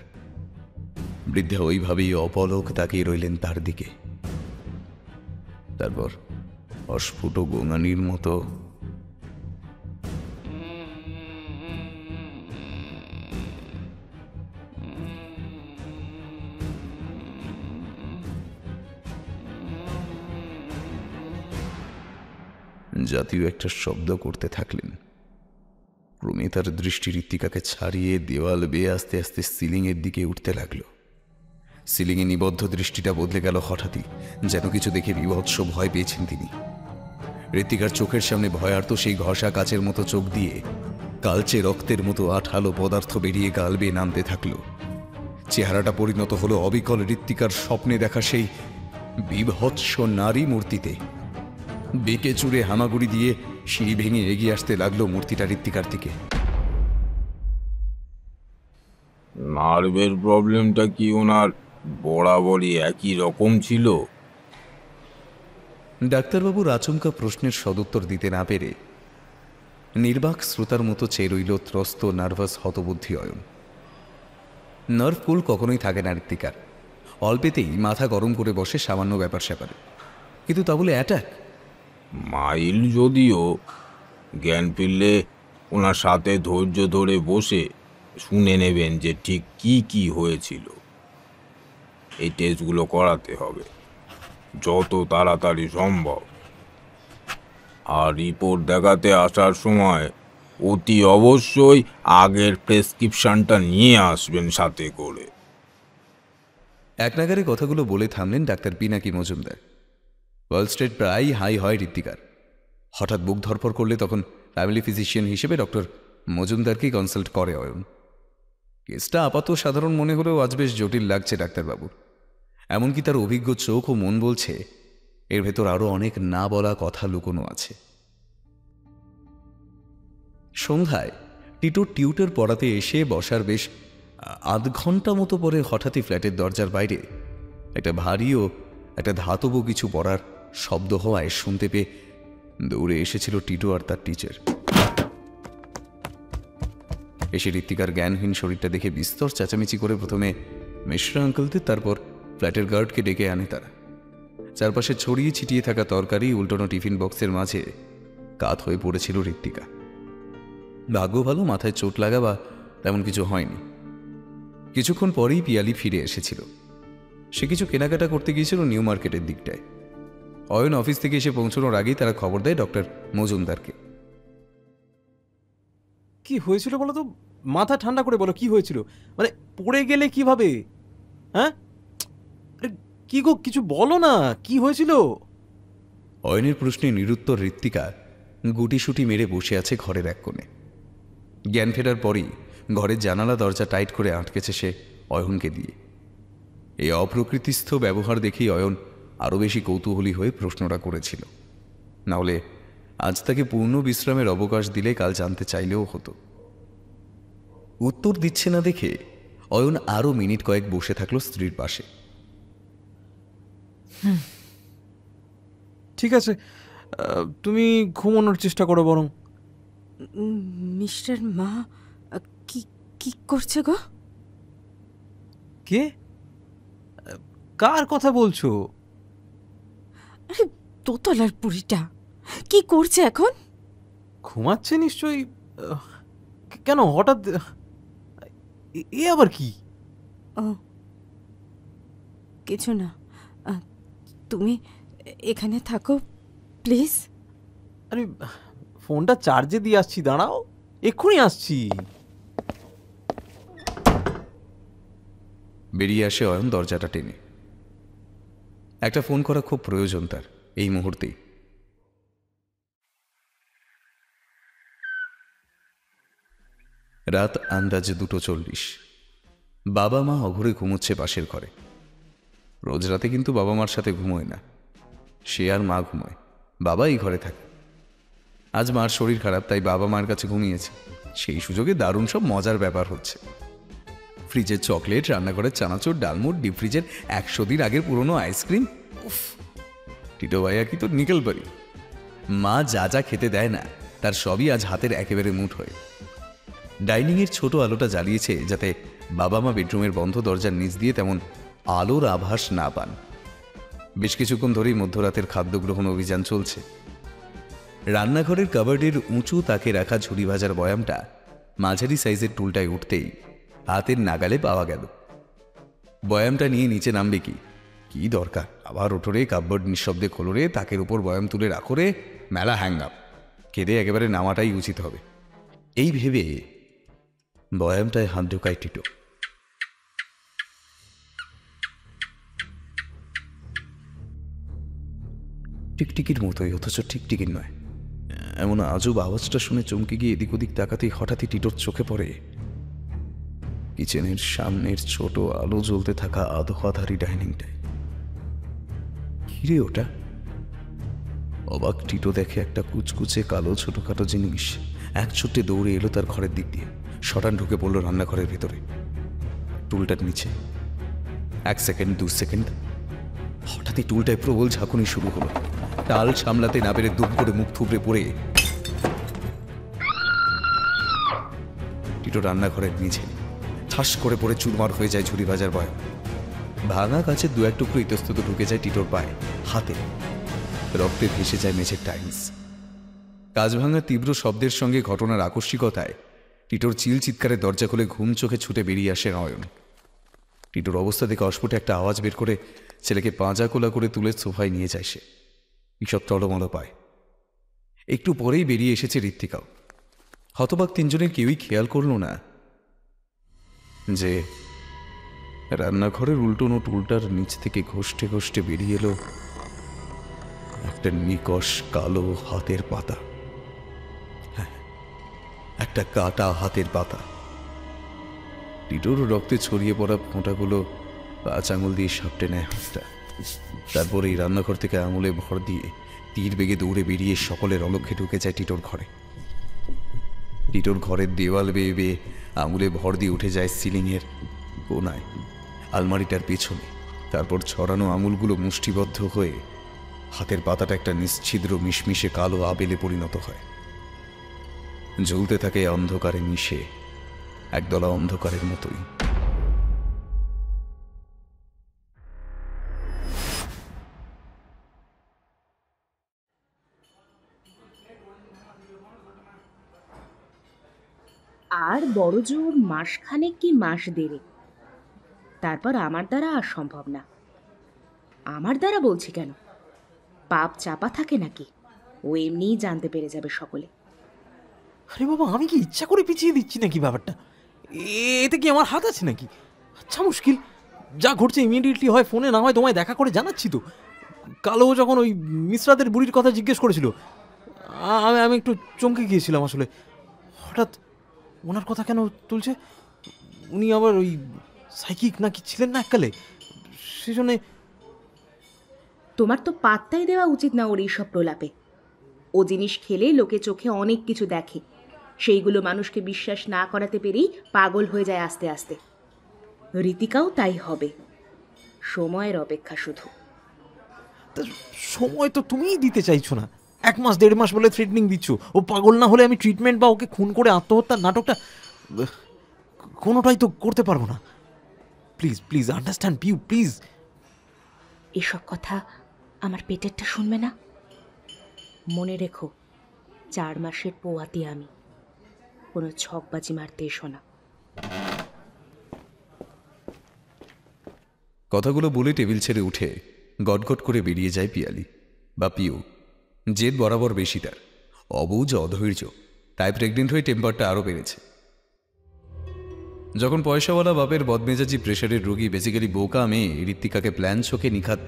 বৃদ্ধা ওইভাবেই অপলক তাকিয়ে রইলেন তার দিকে। তারপর অস্ফুট গোঙানির মতো জাতীয় একটা শব্দ করতে থাকলেন। ক্রমে তার দৃষ্টি ঋত্বিকাকে ছাড়িয়ে দেওয়াল বেয়ে আস্তে আস্তে সিলিংয়ের দিকে উঠতে লাগলো। সিলিংয়ে নিবদ্ধ দৃষ্টিটা বদলে গেল হঠাৎই, যেন কিছু দেখে বিভৎস ভয় পেয়েছেন তিনি। ঋত্বিকার চোখের সামনে ভয়ার্ত সেই ঘষা কাচের মতো চোখ দিয়ে কালচে রক্তের মতো আঠালো পদার্থ বেরিয়ে গাল বেয়ে নামতে থাকলো। চেহারাটা পরিণত হলো অবিকল ঋত্বিকার স্বপ্নে দেখা সেই বিভৎস নারী মূর্তিতে। বেঁকে চুড়ে হামাগুড়ি দিয়ে সিঁড়ি ভেঙে এগিয়ে আসতে লাগলো মূর্তিটা ঋত্বিকার দিকে। নার্ভের প্রবলেমটা কি ওনার বরাবরই একই রকম ছিল? ডাক্তারবাবুর আচমকা প্রশ্নের সদুত্তর দিতে না পেরে নির্বাক শ্রোতার মতো চেয়ে রইল ত্রস্ত নার্ভাস হতবুদ্ধি অয়ন। নার্ভ কুল কখনোই থাকে না ঋত্বিকার। অল্পেতেই মাথা গরম করে বসে সামান্য ব্যাপার স্যাপারে, কিন্তু তা বলে অ্যাটাক? মাইল যদিও, জ্ঞান ফিরলে ওনার সাথে ধৈর্য ধরে বসে শুনে নেবেন যে ঠিক কি কি হয়েছিল। এই টেস্টগুলো করাতে হবে যত তাড়াতাড়ি সম্ভব। আর রিপোর্ট দেখাতে আসার সময় অতি অবশ্যই আগের প্রেসক্রিপশনটা নিয়ে আসবেন সাথে করে। এক নাগারে কথাগুলো বলে থামলেন ডাক্তার পিনাকি মজুমদার। ওয়াল স্ট্রিট প্রায়ই হাই হয় ঋত্বিকার। হঠাৎ বুক ধরপর করলে তখন ফ্যামিলি ফিজিশিয়ান হিসেবে ডক্টর মজুমদারকেই কনসাল্ট করে অয়ন। কেসটা আপাতত সাধারণ মনে হলেও আজ বেশ জটিল লাগছে ডাক্তারবাবুর। এমনকি তার অভিজ্ঞ চোখ ও মন বলছে এর ভেতর আরও অনেক না বলা কথা লুকোনো আছে। সন্ধ্যায় টিটোর টিউটর পড়াতে এসে বসার বেশ আধ ঘন্টা মতো পরে হঠাৎই ফ্ল্যাটের দরজার বাইরে একটা ভারী ও একটা ধাতব কিছু পড়ার শব্দ হওয়ায় শুনতে পেয়ে দৌড়ে এসেছিল টিটো আর তার টিচার। এসে ঋত্বিকার জ্ঞানহীন শরীরটা দেখে বিস্তর চেঁচামেচি করে প্রথমে মিশ্রা আঙ্কেলদের, তারপর ফ্ল্যাটের গার্ডকে ডেকে আনে তারা। চারপাশে ছড়িয়ে ছিটিয়ে থাকা তরকারি উল্টোনো টিফিন বক্সের মাঝে কাত হয়ে পড়েছিল ঋত্বিকা। ভাগ্য ভালো মাথায় চোট লাগা বা তেমন কিছু হয়নি। কিছুক্ষণ পরেই পিয়ালি ফিরে এসেছিল। সে কিছু কেনাকাটা করতে গিয়েছিল নিউ মার্কেটের দিকটায়। অয়ন অফিস থেকে এসে পৌঁছানোর আগেই তারা খবর দেয় ডক্টর মজুমদারকে। কি হয়েছিল বলো তো, মাথা ঠান্ডা করে বলো কি হয়েছিল, মানে পড়ে গেলে কিভাবে? হ্যাঁ, আরে কি গো, কিছু বলো না, কি হয়েছিল? অয়নের প্রশ্নে নিরুত্তর ঋত্বিকা গুটিসুটি মেরে বসে আছে ঘরের এক কোণে। জ্ঞান ফেরার পরই ঘরের জানালা দরজা টাইট করে আটকেছে সে অয়নকে দিয়ে। এই অপ্রকৃতিস্থ ব্যবহার দেখেই অয়ন আরও বেশি কৌতূহলী হয়ে প্রশ্নটা করেছিল। না হলে আজ তাকে পূর্ণ বিশ্রামের অবকাশ দিলে কাল জানতে চাইলেও হতো। উত্তর দিচ্ছে না দেখে অয়ন আরও মিনিট কয়েক বসে থাকলো স্ত্রীর পাশে। ঠিক আছে, তুমি ঘুমানোর চেষ্টা করো বরং। মিস্টার মা কি কি করছে গো? কে? কার কথা বলছো? আরে দোতলার পুরিটা কি করছে এখন? ঘুমাচ্ছে নিশ্চয়ই। কেন হঠাৎ এ আবার কি? ও কিছু না, তুমি এখানে থাকো প্লিজ। আরে ফোনটা চার্জে দিয়ে আসছি, দাঁড়াও, এক্ষুনি আসছি। বেরিয়ে আসে অয়ন দরজাটা টেনে। একটা ফোন করা খুব প্রয়োজন তার এই মুহূর্তেই। রাত আন্দাজে 2:40। বাবা মা অঘরে ঘুমোচ্ছে পাশের ঘরে। রোজ রাতে কিন্তু বাবা মার সাথে ঘুমোয় না, সে আর মা ঘুমোয়, বাবা এই ঘরে থাকে। আজ মার শরীর খারাপ, তাই বাবা মার কাছে ঘুমিয়েছে। সেই সুযোগে দারুণ সব মজার ব্যাপার হচ্ছে। ফ্রিজের চকলেট, রান্নাঘরের চানাচুর, ডালমুট, ডিপ ফ্রিজের 100 দিন আগের পুরনো আইসক্রিম। উফ, টিটো ভাইয়া কি তোর নিকেল বাড়ি। মা যা যা খেতে দেয় না তার সবই আজ হাতের একেবারে মুঠ হয়ে। ডাইনিংয়ের ছোট আলোটা জ্বালিয়েছে যাতে বাবা মা বেডরুমের বন্ধ দরজার নিচ দিয়ে তেমন আলোর আভাস না পান। বেশ কিছুক্ষণ ধরেই মধ্যরাতের খাদ্য গ্রহণ অভিযান চলছে। রান্নাঘরের কাবার্ডের উঁচু তাকে রাখা ঝুড়ি ভাজার বয়ামটা মাঝারি সাইজের টুলটায় উঠতেই হাতের নাগালে পাওয়া গেল। বয়ামটা নিয়ে নিচে নামবে কি দরকার, আবার ওঠরে কাপবোর্ড নিঃশব্দে খোলরে তাকের উপর বয়াম তুলে রাখরে, মেলা হ্যাং আপ, কেঁদে একেবারে নামাটাই উচিত হবে। এই ভেবে বয়ামটায় হাত ঢোকায় টিটো। টিকটিকির মতোই, অথচ টিকটিকির নয়। এমন আজব আওয়াজটা শুনে চমকে গিয়ে এদিক ওদিক তাকাতেই হঠাৎই টিটোর চোখে পড়ে কিচেনের সামনের ছোট আলো জ্বলতে থাকা আধারি ডাইনিংটায়। কিরে ওটা? অবাক টিটো দেখে একটা কুচকুচে কালো ছোটখাটো জিনিস এক ছুটে দৌড়ে এলো তার ঘরের দিক দিয়ে। শটান ঢুকে পড়লো রান্নাঘরের ভেতরে, টুলটার নিচে। 1 সেকেন্ড, 2 সেকেন্ড, হঠাৎই টুলটায় প্রবল ঝাঁকুনি শুরু হলো। টাল সামলাতে না পেরে দুপ করে মুখ থুবড়ে পড়ে টিটো রান্নাঘরের নিচে ঠাস করে পড়ে চুরমার হয়ে যায় ঝুড়ি ভাজার বয়াম। ভাঙা কাছের 2-1 টুকরো ইতস্তত ঢুকে যায় টিটোর পায়ে, হাতে। রক্তে ভেসে যায় মেঝের টাইলস। কাজ ভাঙার তীব্র শব্দের সঙ্গে ঘটনার আকস্মিকতায় টিটোর চিল চিৎকারে দরজা খুলে ঘুম চোখে ছুটে বেরিয়ে আসে অয়ন। টিটোর অবস্থা দেখে অস্ফুটে একটা আওয়াজ বের করে ছেলেকে পাঁজা কোলা করে তুলে সোফায় নিয়ে যায় সে। ঈষৎ টলমল পায়। একটু পরেই বেরিয়ে এসেছে ঋত্বিকাও। হতবাক তিনজনের কেউই খেয়াল করল না যে রান্নাঘরের উল্টোনো টুলটার নিচ থেকে ঘষ্টে ঘষ্টে বেরিয়ে এলো একটা নিকষ কালো হাতের পাতা। হ্যাঁ, একটা কাটা হাতের পাতা। টিটোর রক্তে ছড়িয়ে পড়া ফোঁটাগুলো 5 আঙুল দিয়ে সাপটে নেয় হাতটা। তারপর এই রান্নাঘর থেকে আঙুলে ভর দিয়ে তীর বেগে দৌড়ে বেরিয়ে সকলের অলক্ষ্যে ঢুকে যায় টিটোর ঘরে। টিটোর ঘরের দেওয়াল বেয়ে বেয়ে আঙুলে ভর দিয়ে উঠে যায় সিলিংয়ের কোনায়, আলমারিটার পেছনে। তারপর ছড়ানো আঙুলগুলো মুষ্টিবদ্ধ হয়ে হাতের পাতাটা একটা নিশ্ছিদ্র মিশমিশে কালো আবেলে পরিণত হয়। জ্বলতে থাকে অন্ধকারে মিশে, একদলা অন্ধকারের মতোই। আর বড় জোর মাসখানেক কি মাস দেড়েক, তারপর আমার দ্বারা আর সম্ভব না। আমার দ্বারা বলছি কেন, পাপ চাপা থাকে নাকি? ও এমনিই জানতে পেরে যাবে সকলে। আরে বাবা, আমি কি ইচ্ছা করে পিছিয়ে দিচ্ছি নাকি ব্যাপারটা? এতে কি আমার হাত আছে নাকি? আচ্ছা, মুশকিল। যা ঘটছে ইমিডিয়েটলি হয় ফোনে, না হয় তোমায় দেখা করে জানাচ্ছি তো। কালো যখন ওই মিশ্রাদের বুড়ির কথা জিজ্ঞেস করেছিল, আমি একটু চমকে গিয়েছিলাম আসলে। হঠাৎ ওনার কথা কেন তুলছে? উনি আবার ওই সাইকিক নাকি ছিলেন না এককালে, সেজন্যে। তোমার তো পাত্তাই দেওয়া উচিত না ওর এইসব প্রলাপে। ও জিনিস খেলে লোকে চোখে অনেক কিছু দেখে, সেইগুলো মানুষকে বিশ্বাস না করাতে পেরেই পাগল হয়ে যায় আস্তে আস্তে। ঋতিকাও তাই হবে, সময়ের অপেক্ষা শুধু। তা সময় তো তুমিই দিতে চাইছো না। 1 মাস 1.5 মাস বলে থ্রেটনিং দিচ্ছ। ও পাগল না হলে আমি ট্রিটমেন্ট বা ওকে খুন করে আত্মহত্যার নাটকটা কোনোটাই তো করতে পারবো না। প্লিজ প্লিজ আন্ডারস্ট্যান্ড পিউ, প্লিজ। এসব কথা আমার পেটেরটা শুনবে না। মনে রেখো, 4 মাসের পোয়াতি আমি। কোনো ছকবাজি মারতে এসো না। কথাগুলো বলে টেবিল ছেড়ে উঠে গটগট করে বেরিয়ে যায় পিয়ালি বা পিউ। জেদ বরাবর বেশি তার, অবুঝ অধৈর্য, তাই প্রেগনেন্ট হয়ে টেম্পারটা আরও বেড়েছে। যখন পয়সাওয়ালা বাপের বদমেজাজি প্রেশারের রোগী বেসিক্যালি বোকা মেয়ে ঋত্বিকাকে প্ল্যান ছকে নিখাত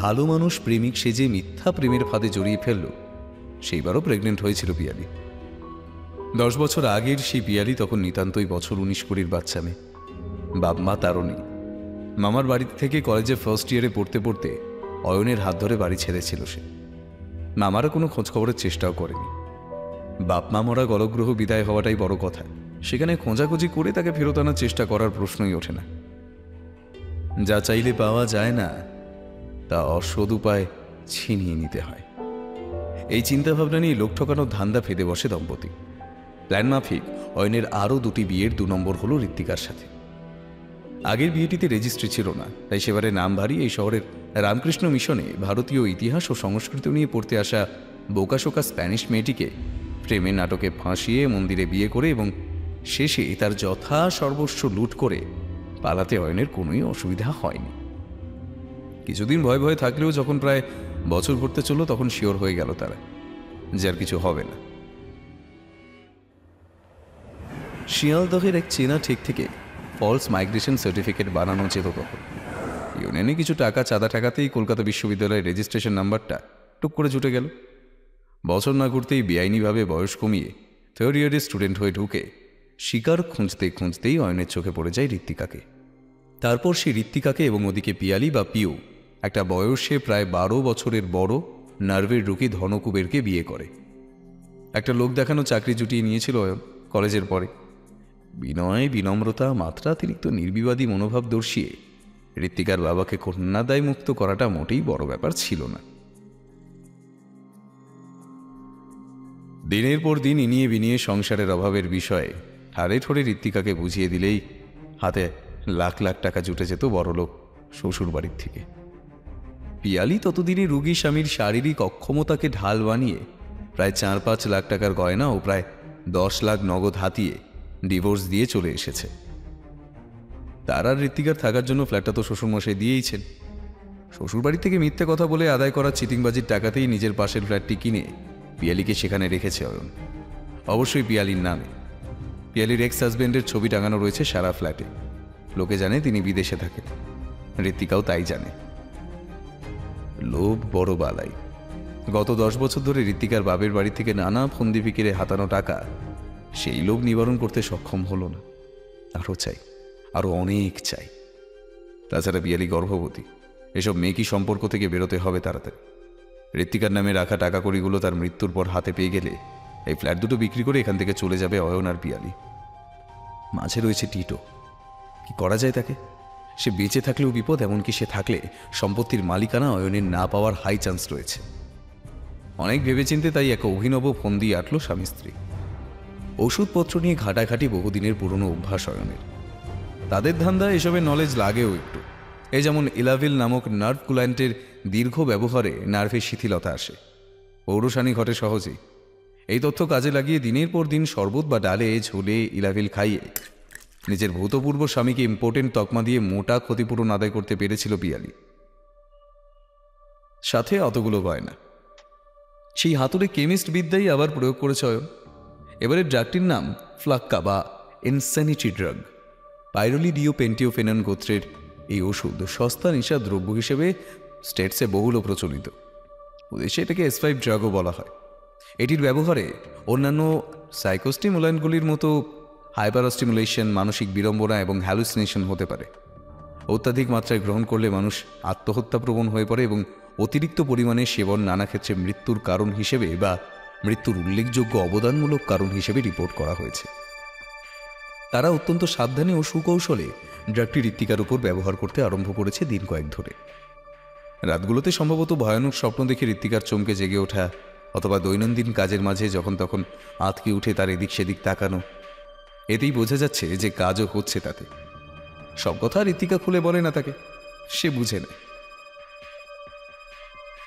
ভালো মানুষ প্রেমিক সেজে মিথ্যা প্রেমের ফাঁদে জড়িয়ে ফেলল, সেইবারও প্রেগনেন্ট হয়েছিল পিয়ালি। 10 বছর আগের সেই পিয়ালি তখন নিতান্তই বছর 19-20 বাচ্চা মেয়ে। বাপ মা তারও নেই। মামার বাড়ি থেকে কলেজে ফার্স্ট ইয়ারে পড়তে পড়তে অয়নের হাত ধরে বাড়ি ছেড়েছিল সে। মামারা কোনো খোঁজখবরের চেষ্টাও করেনি। বাপ মা মরা গলগ্রহ বিদায় হওয়াটাই বড় কথা, সেখানে খোঁজাখুঁজি করে তাকে ফেরত আনার চেষ্টা করার প্রশ্নই ওঠে না। যা চাইলে পাওয়া যায় না, তা অসৎ উপায় ছিনিয়ে নিতে হয়। এই চিন্তাভাবনা নিয়ে লোক ঠকানোর ধান্দা ফেদে বসে দম্পতি। প্ল্যান মাফিক অয়নের আরও 2টি বিয়ের 2 নম্বর হলো ঋত্বিকার সাথে। আগের বিয়েটিতে রেজিস্ট্রি ছিল না, তাই সেবারে নাম ভারী এই শহরের রামকৃষ্ণ মিশনে ভারতীয় ইতিহাস ও সংস্কৃতি নিয়ে পড়তে আসা বোকাশোকা স্প্যানিশ মেয়েটিকে প্রেমের নাটকে ফাঁসিয়ে মন্দিরে বিয়ে করে এবং শেষে তার যথা সর্বস্ব লুট করে পালাতে অয়নের কোনোই অসুবিধা হয়নি। কিছুদিন ভয় ভয়ে থাকলেও যখন প্রায় বছর ঘুরতে চলল, তখন শিওর হয়ে গেল তারা যে আর কিছু হবে না। শিয়ালদহের এক চেনা ঠিক থেকে ফলস মাইগ্রেশন সার্টিফিকেট বানানো যেত তখন। ইউনিয়নে কিছু টাকা চাঁদা টাকাতেই কলকাতা বিশ্ববিদ্যালয়ের রেজিস্ট্রেশন নাম্বারটা টুক করে জুটে গেল। বছর না ঘুরতেই বেআইনিভাবে বয়স কমিয়ে 3rd ইয়ারের স্টুডেন্ট হয়ে ঢুকে শিকার খুঁজতে খুঁজতেই অয়নের চোখে পড়ে যায় ঋত্বিকাকে। তারপর সে ঋত্বিকাকে এবং ওদিকে পিয়ালি বা পিউ একটা বয়সে প্রায় 12 বছরের বড় নার্ভের রুগী ধনকুবেরকে বিয়ে করে। একটা লোক দেখানো চাকরি জুটিয়ে নিয়েছিল অয়ন কলেজের পরে। বিনয়, বিনম্রতা, মাত্রাতিরিক্ত নির্বিবাদী মনোভাব দর্শিয়ে ঋত্বিকার বাবাকে কন্যাদায় মুক্ত করাটা মোটেই বড় ব্যাপার ছিল না। দিনের পর দিন ইনিয়ে বিনিয়ে সংসারের অভাবের বিষয়ে ঠাড়ে ঠোড়ে ঋত্বিকাকে বুঝিয়ে দিলেই হাতে লাখ লাখ টাকা জুটে যেত বড়লোক শ্বশুর বাড়ির থেকে। পিয়ালি ততদিনে রুগী স্বামীর শারীরিক অক্ষমতাকে ঢাল বানিয়ে প্রায় 4-5 লাখ টাকার গয়না ও প্রায় 10 লাখ নগদ হাতিয়ে ডিভোর্স দিয়ে চলে এসেছে। তার আর ঋত্বিকার থাকার জন্য ফ্ল্যাটটা তো শ্বশুরমশাই দিয়েইছেন। শ্বশুরবাড়ি থেকে মিথ্যে কথা বলে আদায় করা চিটিংবাজির টাকাতেই নিজের পাশের ফ্ল্যাটটি কিনে পিয়ালিকে সেখানে রেখেছে অয়ন, অবশ্যই পিয়ালির নামে। পিয়ালির এক্স হাজবেন্ডের ছবি টাঙানো রয়েছে সারা ফ্ল্যাটে। লোকে জানে তিনি বিদেশে থাকেন, ঋত্বিকাও তাই জানে। লোভ বড় বালাই। গত 10 বছর ধরে ঋত্বিকার বাবের বাড়ি থেকে নানা ফন্দি ফিকিরে হাতানো টাকা সেই লোভ নিবারণ করতে সক্ষম হলো না। আরও চাই, আরও অনেক চাই। তাছাড়া পিয়ালি গর্ভবতী। এসব মেকি সম্পর্ক থেকে বেরোতে হবে তাড়াতাড়ি। ঋত্বিকার নামে রাখা টাকা কড়িগুলো তার মৃত্যুর পর হাতে পেয়ে গেলে এই ফ্ল্যাট দুটো বিক্রি করে এখান থেকে চলে যাবে অয়ন আর পিয়ালি। মাঝে রয়েছে টিটো। কি করা যায় তাকে? সে বেঁচে থাকলেও বিপদ, এমনকি সে থাকলে সম্পত্তির মালিকানা অয়নের না পাওয়ার হাই চান্স রয়েছে। অনেক ভেবেচিন্তে তাই এক অভিনব ফন্দি আটল স্বামী স্ত্রী। ওষুধপত্র নিয়ে ঘাটাঘাটি বহুদিনের পুরনো অভ্যাস অয়নের। তাদের ধান্দা এসবের নলেজ লাগেও একটু। এই যেমন ইলাভিল নামক নার্ভ কুল্যান্টের দীর্ঘ ব্যবহারে নার্ভে শিথিলতা আসে, পৌরসানি ঘটে সহজেই। এই তথ্য কাজে লাগিয়ে দিনের পর দিন শরবত বা ডালে ঝোলে ইলাভিল খাইয়ে নিজের ভূতপূর্ব স্বামীকে ইম্পর্টেন্ট তকমা দিয়ে মোটা ক্ষতিপূরণ আদায় করতে পেরেছিল পিয়ালি। সাথে অতগুলো গয়না। সেই হাতুড়ে কেমিস্ট বিদ্যাই আবার প্রয়োগ করেছে অয়ন। এবারে ড্রাগটির নাম ফ্লাক্কা বা ইনস্যানিটি ড্রাগ। পাইরোলিডিও পেন্টিওফেনন গোত্রের এই ওষুধ সস্তা নেশা দ্রব্য হিসেবে স্টেটসে বহুল প্রচলিত। দেশে এটাকে S5 ড্রাগও বলা হয়। এটির ব্যবহারে অন্যান্য সাইকোস্টিমুল্যান্টগুলির মতো হাইপারস্টিমুলেশন, মানসিক বিড়ম্বনা এবং হ্যালুসিনেশন হতে পারে। অত্যাধিক মাত্রায় গ্রহণ করলে মানুষ আত্মহত্যাপ্রবণ হয়ে পড়ে এবং অতিরিক্ত পরিমাণে সেবন নানা ক্ষেত্রে মৃত্যুর কারণ হিসেবে বা মৃত্যুর উল্লেখযোগ্য অবদানমূলক কারণ হিসেবে রিপোর্ট করা হয়েছে। তারা অত্যন্ত সাবধানে ও সুকৌশলে ড্রাগটি ঋত্বিকার উপর ব্যবহার করতে আরম্ভ করেছে দিন কয়েক ধরে। রাতগুলোতে সম্ভবত ভয়ানক স্বপ্ন দেখে ঋত্বিকার চমকে জেগে ওঠা, অথবা দৈনন্দিন কাজের মাঝে যখন তখন আঁতকে উঠে তার এদিক সেদিক তাকানো, এতেই বোঝা যাচ্ছে যে কাজও হচ্ছে তাতে। সব কথা ঋত্বিকা খুলে বলে না তাকে, সে বুঝে নেয়।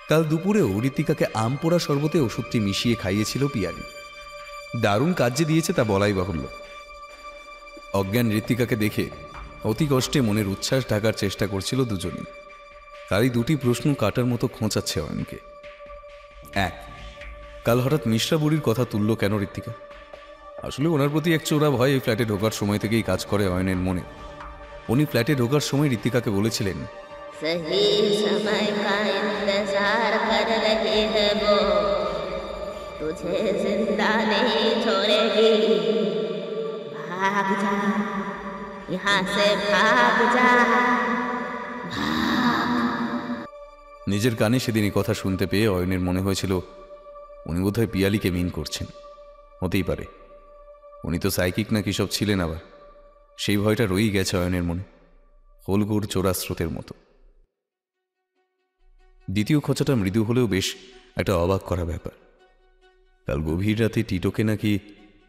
কাল দুপুরেও ঋত্বিকাকে আম পোড়া শরবতে ওষুধটি মিশিয়ে খাইয়েছিল পিয়ালি। দারুণ কাজ যে দিয়েছে তা বলাই বাহুল্য। অজ্ঞান ঋত্বিকাকে দেখে অতি কষ্টে মনের উচ্ছ্বাস ঢাকার চেষ্টা করছিল দুজনই। তারই দুটি প্রশ্ন কাটার মতো খোঁচাচ্ছে অয়নকে। এক, কাল হঠাৎ মিশ্রা বুড়ির কথা তুলল কেন ঋত্বিকা? আসলে ওনার প্রতি এক চোরা ভয় এই ফ্ল্যাটে ঢোকার সময় থেকেই কাজ করে অয়নের মনে। উনি ফ্ল্যাটে ঢোকার সময় ঋত্বিকাকে বলেছিলেন, सही समय का इंतजार कर रही है वो, तुझे जिंदा नहीं छोड़ेगी, भाग जा यहाँ से, भाग जा। নিজের কানে সেদিন এই কথা শুনতে পেয়ে অয়নের মনে হয়েছিল উনি বোধহয় পিয়ালিকে মিন করছেন। হতেই পারে, উনি তো সাইকিক না কি সব ছিলেন আবার। সেই ভয়টা রয়েই গেছে অয়নের মনে, হোলগুড় চোরা স্রোতের মতো। দ্বিতীয় খোঁচাটা মৃদু হলেও বেশ একটা অবাক করা ব্যাপার। কাল গভীর রাতে টিটোকে নাকি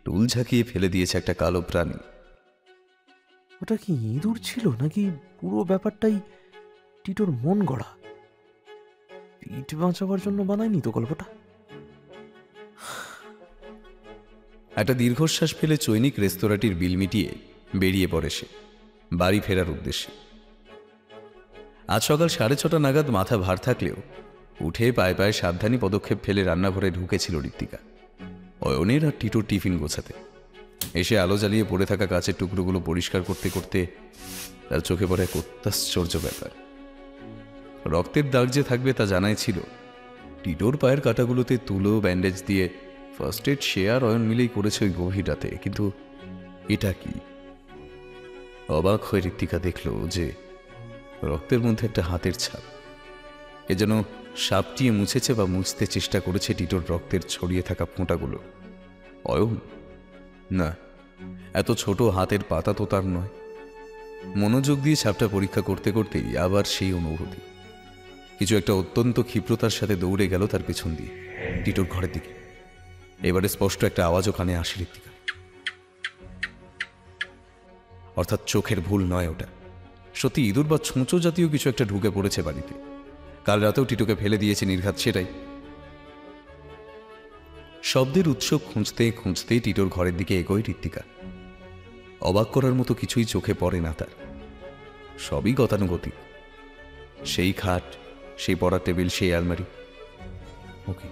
টুল ঝাঁকিয়ে ফেলে দিয়েছে একটা কালো প্রাণী। ওটা কি ইঁদুর ছিল নাকি পুরো ব্যাপারটাই টিটোর মন গড়া? পিঠ বাঁচাবার জন্য বানায়নি তো গল্পটা? একটা দীর্ঘশ্বাস ফেলে চৈনিক রেস্তোরাঁটির বিল মিটিয়ে বেরিয়ে পড়ে সে বাড়ি ফেরার উদ্দেশ্যে। আজ সকাল 6:30 নাগাদ মাথা ভার থাকলেও উঠে পায়ে পায়ে সাবধানী পদক্ষেপ ফেলে রান্নাঘরে ঢুকেছিল ঋত্বিকা, অয়নের আর টিটোর টিফিন গোছাতে। এসে আলো জ্বালিয়ে পড়ে থাকা কাচের টুকরোগুলো পরিষ্কার করতে করতে তার চোখে পড়ে এক অত্যাশ্চর্য ব্যাপার। রক্তের দাগ যে থাকবে তা জানাই ছিল। টিটোর পায়ের কাটাগুলোতে তুলো, ব্যান্ডেজ দিয়ে ফার্স্ট এড সে আর অয়ন মিলেই করেছে ওই গভীর রাতে। কিন্তু এটা কি? অবাক হয়ে ঋত্বিকা দেখল যে রক্তের মধ্যে একটা হাতের ছাপ। এ যেন সাপটিয়ে মুছেছে বা মুছতে চেষ্টা করেছে টিটোর রক্তের ছড়িয়ে থাকা ফোঁটাগুলো। অয়ন না, এত ছোট হাতের পাতা তো তার নয়। মনোযোগ দিয়ে ছাপটা পরীক্ষা করতে করতেই আবার সেই অনুভূতি। কিছু একটা অত্যন্ত ক্ষিপ্রতার সাথে দৌড়ে গেল তার পেছন দিয়ে টিটোর ঘরের দিকে। এবারে স্পষ্ট একটা আওয়াজও কানে আসে ঋত্বিকা। অর্থাৎ চোখের ভুল নয়, ওটা সত্যি ইঁদুর বা ছুঁচো জাতীয় কিছু একটা ঢুকে পড়েছে বাড়িতে। কাল রাতেও টিটোকে ফেলে দিয়েছে নির্ঘাত, সেটাই। শব্দের উৎস খুঁজতে খুঁজতে টিটোর ঘরের দিকে এগোয় ঋত্বিকা। অবাক করার মতো কিছুই চোখে পড়ে না তার। সবই গতানুগতিক। সেই খাট, সেই পড়ার টেবিল, সেই আলমারি। ওকে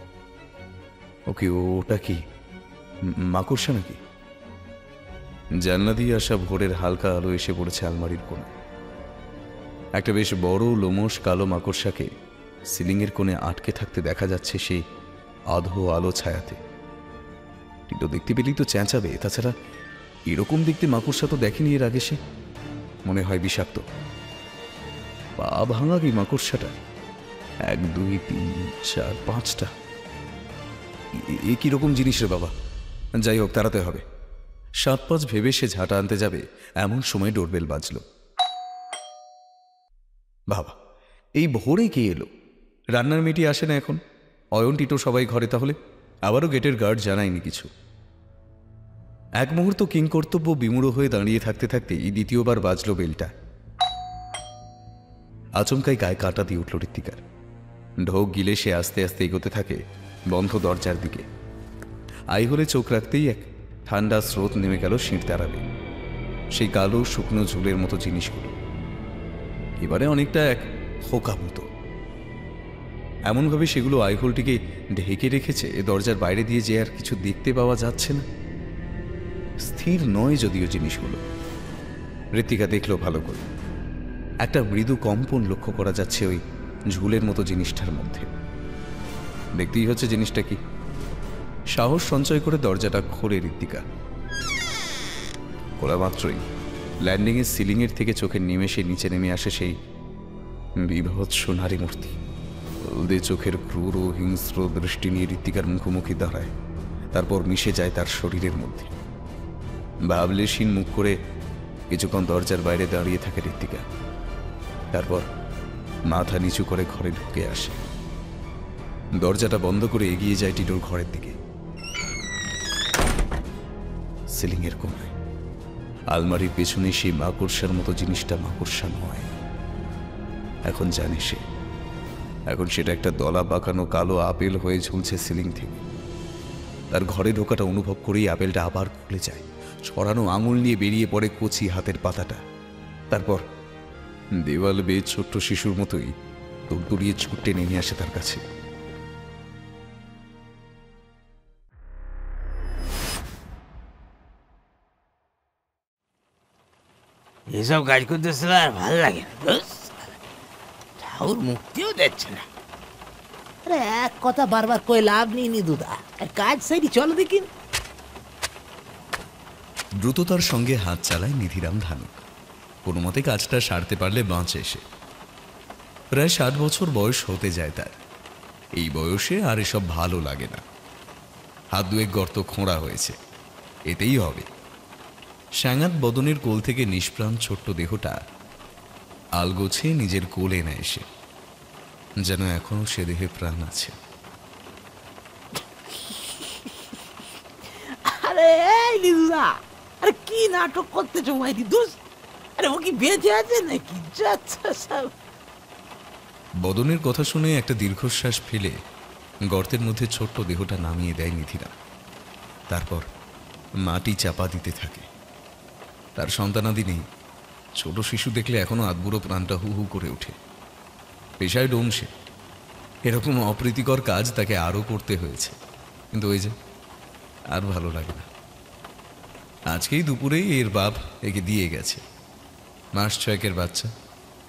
ওকে, ওটা কি মাকড়সা নাকি? জানলা দিয়ে আসা ভোরের হালকা আলো এসে পড়েছে আলমারির কোণে। একটা বেশ বড় লোমশ কালো মাকড়সাকে সিলিংয়ের কোণে আটকে থাকতে দেখা যাচ্ছে সেই আধো আলো ছায়াতে। টিটো দেখতে পেলেই তো চেঁচাবে, তাছাড়া এরকম দেখতে মাকড়সা তো দেখেনি এর আগে সে। মনে হয় বিষাক্ত। পা ভাঙা কি মাকড়সাটা? 1 2 3 4 5টা। এ কিরকম জিনিস রে বাবা! যাই হোক, তাড়াতে হবে। 7-5 ভেবে সে ঝাঁটা আনতে যাবে, এমন সময় ডোরবেল বাজল। বাবা, এই ভোরে কে এলো? রান্নার মেয়েটি আসে না এখন? অয়ন, টিটো সবাই ঘরে তাহলে? আবারও গেটের গার্ড জানায়নি কিছু। এক মুহূর্ত কিংকর্তব্য বিমূঢ় হয়ে দাঁড়িয়ে থাকতে থাকতেই দ্বিতীয়বার বাজল বেলটা। আচমকাই গায়ে কাঁটা দিয়ে উঠল ঋত্বিকার। ঢোক গিলে সে আস্তে আস্তে এগোতে থাকে বন্ধ দরজার দিকে। আই হলে চোখ রাখতেই এক ঠান্ডা স্রোত নেমে গেল সিঁড় তারাবে। সেই কালো শুকনো ঝুলের মতো জিনিসগুলো এবারে অনেকটা এক খোকা মতো। এমনভাবে সেগুলো আইহোলটিকে ঢেকে রেখেছে, দরজার বাইরে দিয়ে যে আর কিছু দেখতে পাওয়া যাচ্ছে না। স্থির নয় যদিও জিনিসগুলো। ঋত্বিকা দেখলো ভালো করে। একটা মৃদু কম্পন লক্ষ্য করা যাচ্ছে ওই ঝুলের মতো জিনিসটার মধ্যে। দেখতেই হচ্ছে জিনিসটা কি। সাহস সঞ্চয় করে দরজাটা খোলে ঋত্বিকা। খোলা মাত্রই ল্যান্ডিংয়ের সিলিংয়ের থেকে চোখের নিমেষে নিচে নেমে আসে সেই বিভৎস নারী মূর্তি। হলদে চোখের ক্রূর ও হিংস্র দৃষ্টি নিয়ে ঋত্বিকার মুখোমুখি দাঁড়ায়, তারপর মিশে যায় তার শরীরের মধ্যে। ভাবলেশীন মুখ করে কিছুক্ষণ দরজার বাইরে দাঁড়িয়ে থাকে ঋত্বিকা। তারপর মাথা নিচু করে ঘরে ঢুকে আসে। দরজাটা বন্ধ করে এগিয়ে যায় টিটোর ঘরের দিকে। সিলিংয়ের কোণায় আলমারির পেছনে সেই মাকড়সার মতো জিনিসটা মাকড়সা নয়। এখন জানে সে, এখন সেটা একটা দলা পাকানো কালো আপেল হয়ে ঝুলছে সিলিং থেকে। তার ঘরে ঢোকাটা অনুভব করেই আপেলটা আবার খুলে যায়। ছড়ানো আঙুল নিয়ে বেরিয়ে পড়ে কচি হাতের পাতাটা। তারপর দেওয়াল বেয়ে ছোট্ট শিশুর মতোই দৌড়িয়ে ছুটে নেমে আসে তার কাছে। এসব কাজ করতেছিল আর ভালো লাগে না। ঠাকুর মুক্তিও দিচ্ছে না। আরে এক কথা বারবার কয়ে লাভ নেই নিদুদা, আর কাজ সাইডি চলো দেখি। দ্রুততার সঙ্গে হাত চালায় নিধিরাম ধানুক। কোনো মতে কাজটা সারতে পারলে বাঁচে সে। প্রায় 60 বছর বয়স হতে যায় তার। এই বয়সে আর এসব ভালো লাগে না। হাত দুয়েক গর্ত খোঁড়া হয়েছে, এতেই হবে। স্যাঙাত বদনের কোল থেকে নিষ্প্রাণ ছোট্ট দেহটা আলগোছে নিজের কোলে নেয় সে, যেন এখনো সে দেহে প্রাণ আছে। আরে এই নিদুদা, আরে কি নাটক করতেছো মাইরি দোষ? আরে ও কি বেঁচে আছে নাকি? যাচ্ছে সব। বদনের কথা শুনে একটা দীর্ঘশ্বাস ফেলে গর্তের মধ্যে ছোট্ট দেহটা নামিয়ে দেয় নিধিরা। তারপর মাটি চাপা দিতে থাকে। তার সন্তানাদি নেই। ছোট শিশু দেখলে এখনো আধবুড়ো প্রাণটা হু হু করে ওঠে। পেশায় ডোমসে। এরকম অপ্রীতিকর কাজ তাকে আরও করতে হয়েছে, কিন্তু ওই যে আর ভালো লাগে না। আজকেই দুপুরেই এর বাপ একে দিয়ে গেছে। মাস 6 বাচ্চা,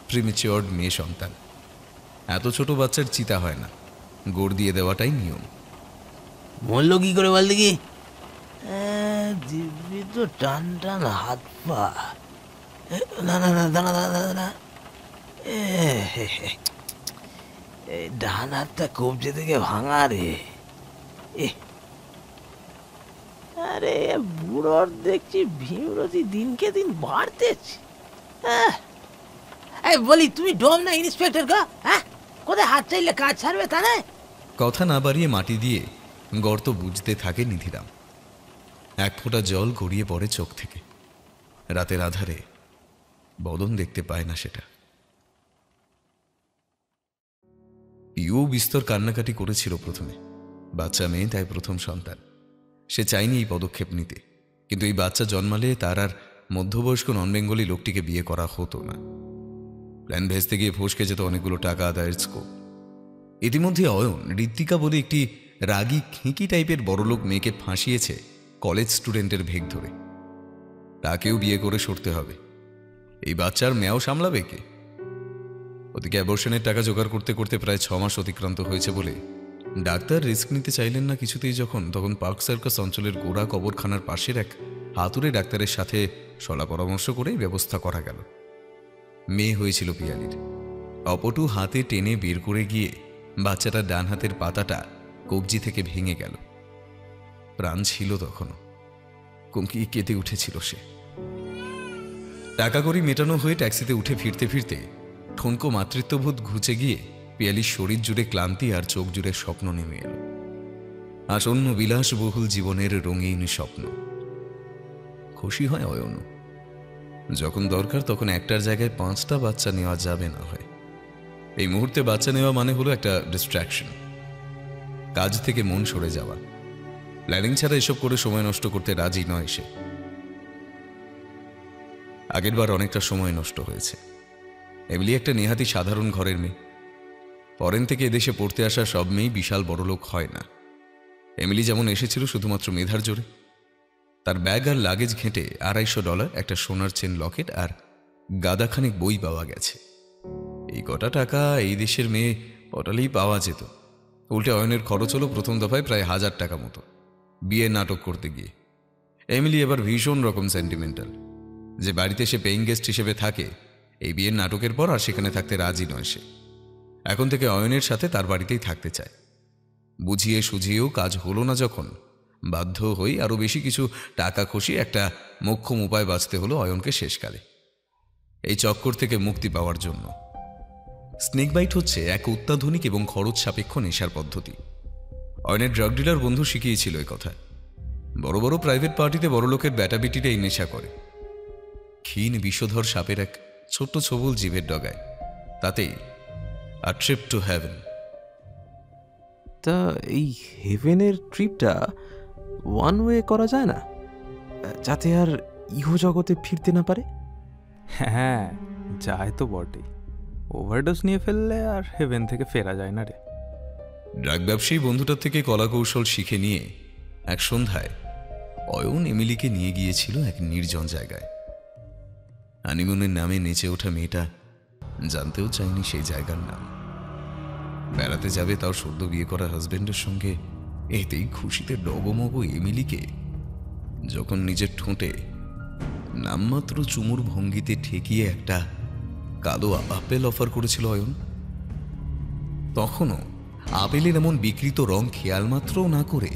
প্রিমেচিওর মেয়ে সন্তান। এত ছোট বাচ্চার চিতা হয় না, গোড় দিয়ে দেওয়াটাই নিয়ম। মরলো কি করে বল দেখি? দিব্যি তো টান টান হাত পা। না না না, দাঁড়া দাঁড়া দাঁড়া, এই ডান হাতটা কবজে থেকে ভাঙা রে। আরে বুড়োর দেখছি ভীমরতি দিনকে দিন বাড়তেছে। বলি তুমি ডোম না ইন্সপেক্টর গো? হ্যাঁ, কোথায় হাত চাইলে কাজ ছাড়বে তা না? কথা না বাড়িয়ে মাটি দিয়ে গর্ত বুঝতে থাকে নিধিরাম। এক ফোঁটা জল গড়িয়ে পড়ে চোখ থেকে। রাতের আধারে বদন দেখতে পায় না সেটা। ইউ বিস্তর কান্নাকাটি করেছিল প্রথমে। বাচ্চা মেয়ে, তাই প্রথম সন্তান। সে চায়নি এই পদক্ষেপ নিতে, কিন্তু এই বাচ্চা জন্মালে তার আর মধ্যবয়স্ক নন বেঙ্গলি লোকটিকে বিয়ে করা হতো না। প্ল্যান ভেস্তে গিয়ে ফসকে যেত অনেকগুলো টাকা আদায়ের স্কোপ। ইতিমধ্যে অয়ন ঋত্বিকা বলে একটি রাগী খেঁকি টাইপের বড়লোক মেয়েকে ফাঁসিয়েছে কলেজ স্টুডেন্টের ভেগ ধরে। তাকেও বিয়ে করে সরতে হবে। এই বাচ্চার মেয়াও সামলাবে কে? ওদিকে অ্যাবর্শনের টাকা জোগাড় করতে করতে প্রায় 6 মাস অতিক্রান্ত হয়েছে বলে ডাক্তার রিস্ক নিতে চাইলেন না কিছুতেই। তখন পার্ক সার্কাস অঞ্চলের গোড়া কবরখানার পাশের এক হাতুড়ে ডাক্তারের সাথে সলা পরামর্শ করে ব্যবস্থা করা গেল। মেয়ে হয়েছিল পিয়ালির। অপটু হাতে টেনে বের করে গিয়ে বাচ্চাটার ডান হাতের পাতাটা কবজি থেকে ভেঙে গেল। প্রাণ ছিল তখনও, কুমকি কেঁদে উঠেছিল সে। টাকা করি মেটানো হয়ে ট্যাক্সিতে উঠে ফিরতে ফিরতে ঠনকো মাতৃত্ববোধ ঘুচে গিয়ে পিয়ালির শরীর জুড়ে ক্লান্তি আর চোখ জুড়ে স্বপ্ন নেমে এল। আসন্ন বিলাসবহুল জীবনের রঙিন স্বপ্ন। খুশি হয় অয়ন। যখন দরকার তখন একটার জায়গায় 5টা বাচ্চা নেওয়া যাবে না হয়। এই মুহূর্তে বাচ্চা নেওয়া মানে হলো একটা ডিস্ট্র্যাকশন, কাজ থেকে মন সরে যাওয়া। প্ল্যানিং ছাড়া এসব করে সময় নষ্ট করতে রাজি নয় সে। আগের বার অনেকটা সময় নষ্ট হয়েছে। এমিলি একটা নেহাতি সাধারণ ঘরের মেয়ে। ফরেন থেকে এদেশে পড়তে আসা সব মেয়েই বিশাল বড়লোক হয় না। এমিলি যেমন এসেছিল শুধুমাত্র মেধার জোরে। তার ব্যাগ আর লাগেজ ঘেঁটে $250, একটা সোনার চেন লকেট আর গাদাখানেক বই পাওয়া গেছে। এই কটা টাকা এই দেশের মেয়ে পটালেই পাওয়া যেত। উল্টে অয়নের খরচ হলো প্রথম দফায় প্রায় 1000 টাকা মতো বিয়ের নাটক করতে গিয়ে। এমিলি এবার ভীষণ রকম সেন্টিমেন্টাল। যে বাড়িতে সে পেইং গেস্ট হিসেবে থাকে, এই বিয়ের নাটকের পর আর সেখানে থাকতে রাজি নয় সে। এখন থেকে অয়নের সাথে তার বাড়িতেই থাকতে চায়। বুঝিয়ে সুঝিয়েও কাজ হলো না যখন, বাধ্য হই আরও বেশি কিছু টাকা খসিয়ে একটা মোক্ষম উপায় বাঁচতে হলো অয়নকে শেষকালে। এই চক্কর থেকে মুক্তি পাওয়ার জন্য স্নেক বাইট হচ্ছে এক অত্যাধুনিক এবং খরচ সাপেক্ষ নেশার পদ্ধতি। অয়নের ড্রাগ ডিলার বন্ধু শিখিয়েছিল এই কথা। বড় বড় প্রাইভেট পার্টিতে বড় লোকের ব্যাটাবিটিরা এই নেশা করে। ক্ষীণ বিষধর সাপের এক ছোট্ট ছবল জীবের ডগায়, তাতেই আ ট্রিপ টু হেভেন। তা এই হেভেনের ট্রিপটা ওয়ান ওয়ে করা যায় না, যাতে আর ইহজগতে ফিরতে না পারে? হ্যাঁ, যায় তো বটেই। ওভারডোজ নিয়ে ফেললে আর হেভেন থেকে ফেরা যায় না রে। ড্রাগ ব্যবসায়ী বন্ধুটার থেকে কলাকৌশল শিখে নিয়ে এক সন্ধ্যায় অয়ন এমিলিকে নিয়ে গিয়েছিল এক নির্জন জায়গায়। হানিমুনের নামে নেচে ওঠা মেয়েটা জানতেও চায়নি সেই জায়গার নাম। বেড়াতে যাবে তাও সদ্য বিয়ে করা হাজবেন্ডের সঙ্গে, এতেই খুশিতে ডগমগ এমিলিকে যখন নিজের ঠোঁটে নামমাত্র চুমুর ভঙ্গিতে ঠেকিয়ে একটা কালো আপেল অফার করেছিল অয়ন, তখনও আপেলের এমন বিকৃত রং খেয়াল মাত্রও না করে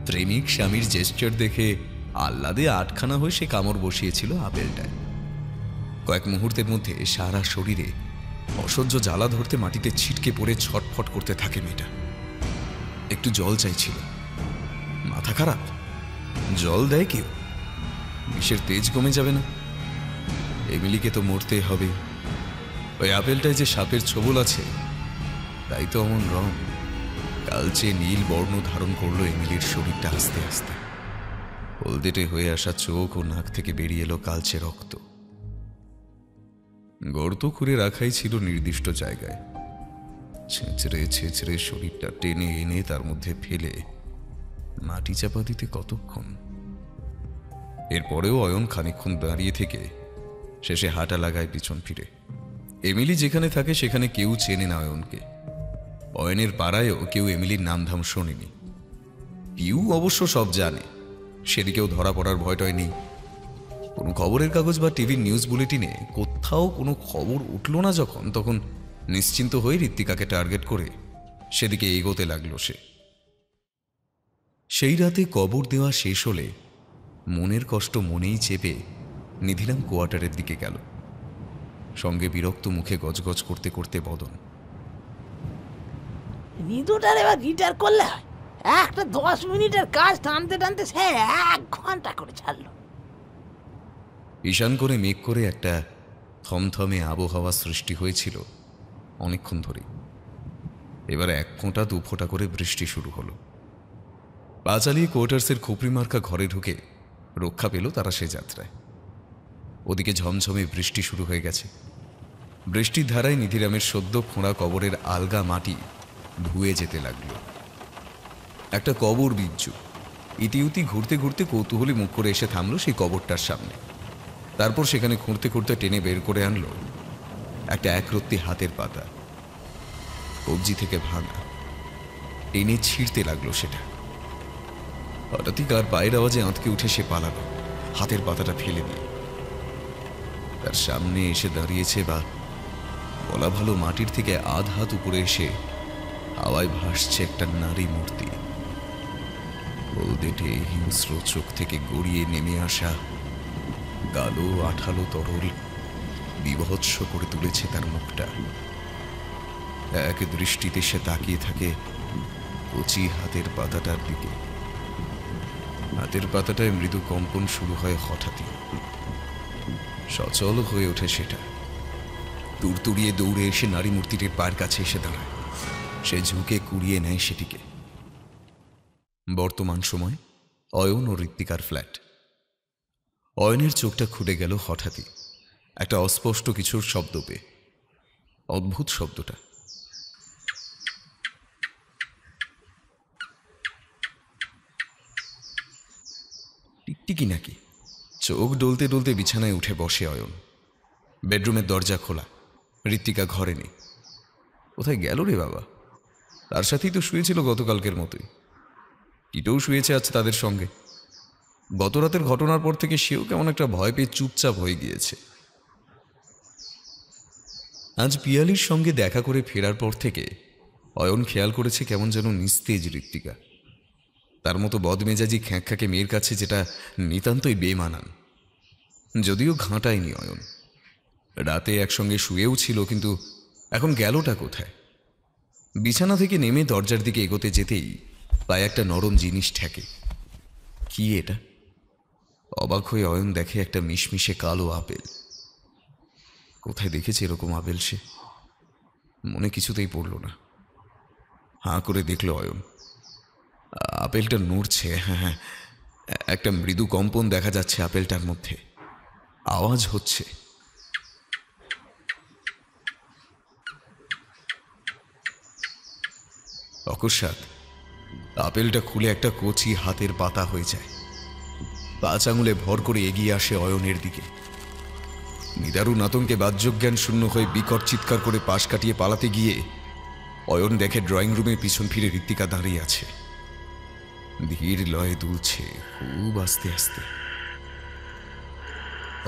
প্রেমিক স্বামীর জেস্টার দেখে আহ্লাদে আটখানা হয়ে সে কামড় বসিয়েছিল আপেলটায়। কয়েক মুহূর্তের মধ্যে সারা শরীরে অসহ্য জ্বালা ধরতে মাটিতে ছিটকে পড়ে ছটফট করতে থাকে মেয়েটা। একটু জল চাইছিল। মাথা খারাপ? জল দেয় কেউ? বিষের তেজ কমে যাবে না? এমিলিকে তো মরতে হবে। ওই আপেলটায় যে সাপের ছোবল আছে, তাই তো অমন রং। কালচে নীল বর্ণ ধারণ করলো এমিলির শরীরটা আস্তে আস্তে। হলদেটে হয়ে আসা চোখ ও নাক থেকে বেরিয়ে এলো কালচে রক্ত। গর্ত করে রাখাই ছিল নির্দিষ্ট জায়গায়। ছেঁচড়ে ছেঁচড়ে শরীরটা টেনে এনে তার মধ্যে ফেলে মাটি চাপা দিতে কতক্ষণ? এরপরেও অয়ন খানিকক্ষণ দাঁড়িয়ে থেকে শেষে হাঁটা লাগায় পিছন ফিরে। এমিলি যেখানে থাকে সেখানে কেউ চেনে না অয়নকে। অয়নের পাড়ায়ও কেউ এমিলির নামধাম শোনেনি। পিউ অবশ্য সব জানে, সেদিকেও ধরা পড়ার ভয়টয় নেই। কোনো খবরের কাগজ বা টিভির নিউজ বুলেটিনে কোথাও কোনো খবর উঠল না যখন, তখন নিশ্চিন্ত হয়ে ঋত্বিকাকে টার্গেট করে সেদিকে এগোতে লাগলো সে। সেই রাতে কবর দেওয়া শেষ হলে মনের কষ্ট মনেই চেপে নিধিরাম কোয়ার্টারের দিকে গেল। সঙ্গে বিরক্ত মুখে গজগজ করতে করতে বদন। নিদুটার এবার রিটায়ার করলে হয়? একটা 10 মিনিটের কাজ টানতে টানতে সে 1 ঘন্টা করে ছাড়লো। ঈশান করে মেঘ করে একটা থমথমে আবহাওয়া সৃষ্টি হয়েছিল অনেকক্ষণ ধরে। এবার 1 ফোঁটা 2 ফোঁটা করে বৃষ্টি শুরু হলো। পা চালিয়ে কোয়ার্টার্সের খুপড়ি মার্কা ঘরে ঢুকে রক্ষা পেল তারা সে যাত্রায়। ওদিকে ঝমঝমে বৃষ্টি শুরু হয়ে গেছে। বৃষ্টির ধারায় নিধিরামের সদ্য খোঁড়া কবরের আলগা মাটি ধুয়ে যেতে লাগলো। একটা কবর বিজ্জু ইতিউতি ঘুরতে ঘুরতে কৌতূহলী মুখ করে এসে থামলো সেই কবরটার সামনে। তারপর সেখানে খুঁড়তে খুঁড়তে টেনে বের করে আনলো একটা একরত্তি হাতের পাতা, কবজি থেকে ভাঙা। টেনে ছিঁড়তে লাগলো সেটা। হঠাৎই কার পায়ের আওয়াজে আঁতকে উঠে সে পালালো হাতের পাতাটা ফেলে দিয়ে। তার সামনে এসে দাঁড়িয়েছে, বা বলা ভালো মাটির থেকে আধ হাত উপরে এসে হাওয়ায় ভাসছে একটা নারী মূর্তি। হলদেটে হিংস্র চোখ থেকে গড়িয়ে নেমে আসা কালো আঠালো তরল বিভৎস করে তুলেছে তার মুখটা। এক দৃষ্টিতে সে তাকিয়ে থাকে কচি হাতের পাতাটার দিকে। হাতের পাতাটায় মৃদু কম্পন শুরু হয় হঠাৎই। সচল হয়ে ওঠে সেটা। তুড়তুড়িয়ে দৌড়ে এসে নারী মূর্তিটির পায়ের কাছে এসে দাঁড়ায়। সে ঝুঁকে কুড়িয়ে নেয় সেটিকে। বর্তমান সময় অয়ন ও ঋত্বিকার ফ্ল্যাট। অয়নের চোখটা খুলে গেল হঠাৎই একটা অস্পষ্ট কিছুর শব্দ পেয়ে। অদ্ভুত শব্দটা। টিকটিকি নাকি? চোখ ডলতে ডলতে বিছানায় উঠে বসে অয়ন। বেডরুমের দরজা খোলা। ঋত্বিকা ঘরে নেই। কোথায় গেল রে বাবা? তার সাথেই তো শুয়েছিল গতকালকের মতোই। টিটোও শুয়েছে আজ তাদের সঙ্গে। গত রাতের ঘটনার পর থেকে সেও কেমন একটা ভয় পেয়ে চুপচাপ হয়ে গিয়েছে। আজ পিয়ালির সঙ্গে দেখা করে ফেরার পর থেকে অয়ন খেয়াল করেছে কেমন যেন নিস্তেজ ঋত্বিকা। তার মতো বদমেজাজি খ্যাঁকখ্যাঁকে মেয়ের কাছে যেটা নিতান্তই বেমানান। যদিও ঘাঁটায়নি অয়ন। রাতে একসঙ্গে শুয়েও ছিল, কিন্তু এখন গেলটা কোথায়? বিছানা থেকে নেমে দরজার দিকে এগোতে যেতেই পায়ে একটা নরম জিনিস ঠেকে। কি এটা? অবাক হয়ে অয়ন দেখে একটা মিশমিশে কালো আপেল। কোথায় দেখেছে এরকম আপেল সে? মনে কিছুতেই পড়ল না। হাঁ করে দেখল অয়ন। আপেলটা নড়ছে। হ্যাঁ, একটা মৃদু কম্পন দেখা যাচ্ছে আপেলটার মধ্যে। আওয়াজ হচ্ছে। অকস্মাৎ আপেলটা খুলে একটা কচি হাতের পাতা হয়ে যায়। 5 আঙুলে ভর করে এগিয়ে আসে অয়নের দিকে। নিদারুণ আতঙ্কে বাহ্যজ্ঞান শূন্য হয়ে বিকট চিৎকার করে পাশ কাটিয়ে পালাতে গিয়ে অয়ন দেখে ড্রয়িং রুমে পিছন ফিরে ঋত্বিকা দাঁড়িয়ে আছে। ধীর লয়ে দুলছে খুব আস্তে আস্তে।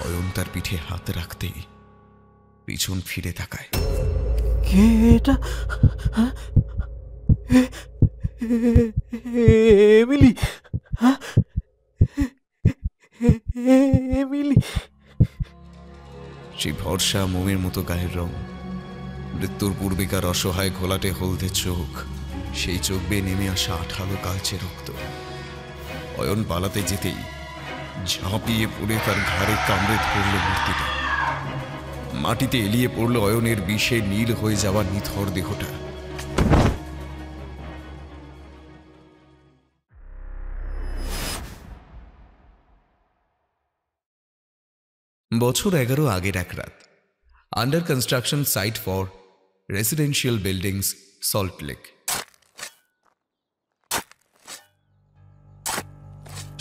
অয়ন তার পিঠে হাত রাখতে পিছন ফিরে তাকায়। কে এটা? Emily, Emily. সেই ভরসা মোমের মতো গায়ের রং, মৃত্যুর পূর্বিকার অসহায় ঘোলাটে হলদে চোখ, সেই চোখ বেয়ে নেমে আসা আঠালো কালচে রক্ত। অয়ন পালাতে যেতেই ঝাঁপিয়ে পড়ে তার ঘাড়ে কামড়ে ধরল মূর্তিটা। মাটিতে এলিয়ে পড়ল অয়নের বিষে নীল হয়ে যাওয়া নিথর দেহটা। বছর 11 আগের এক রাত। Under construction site for residential buildings, Salt Lake.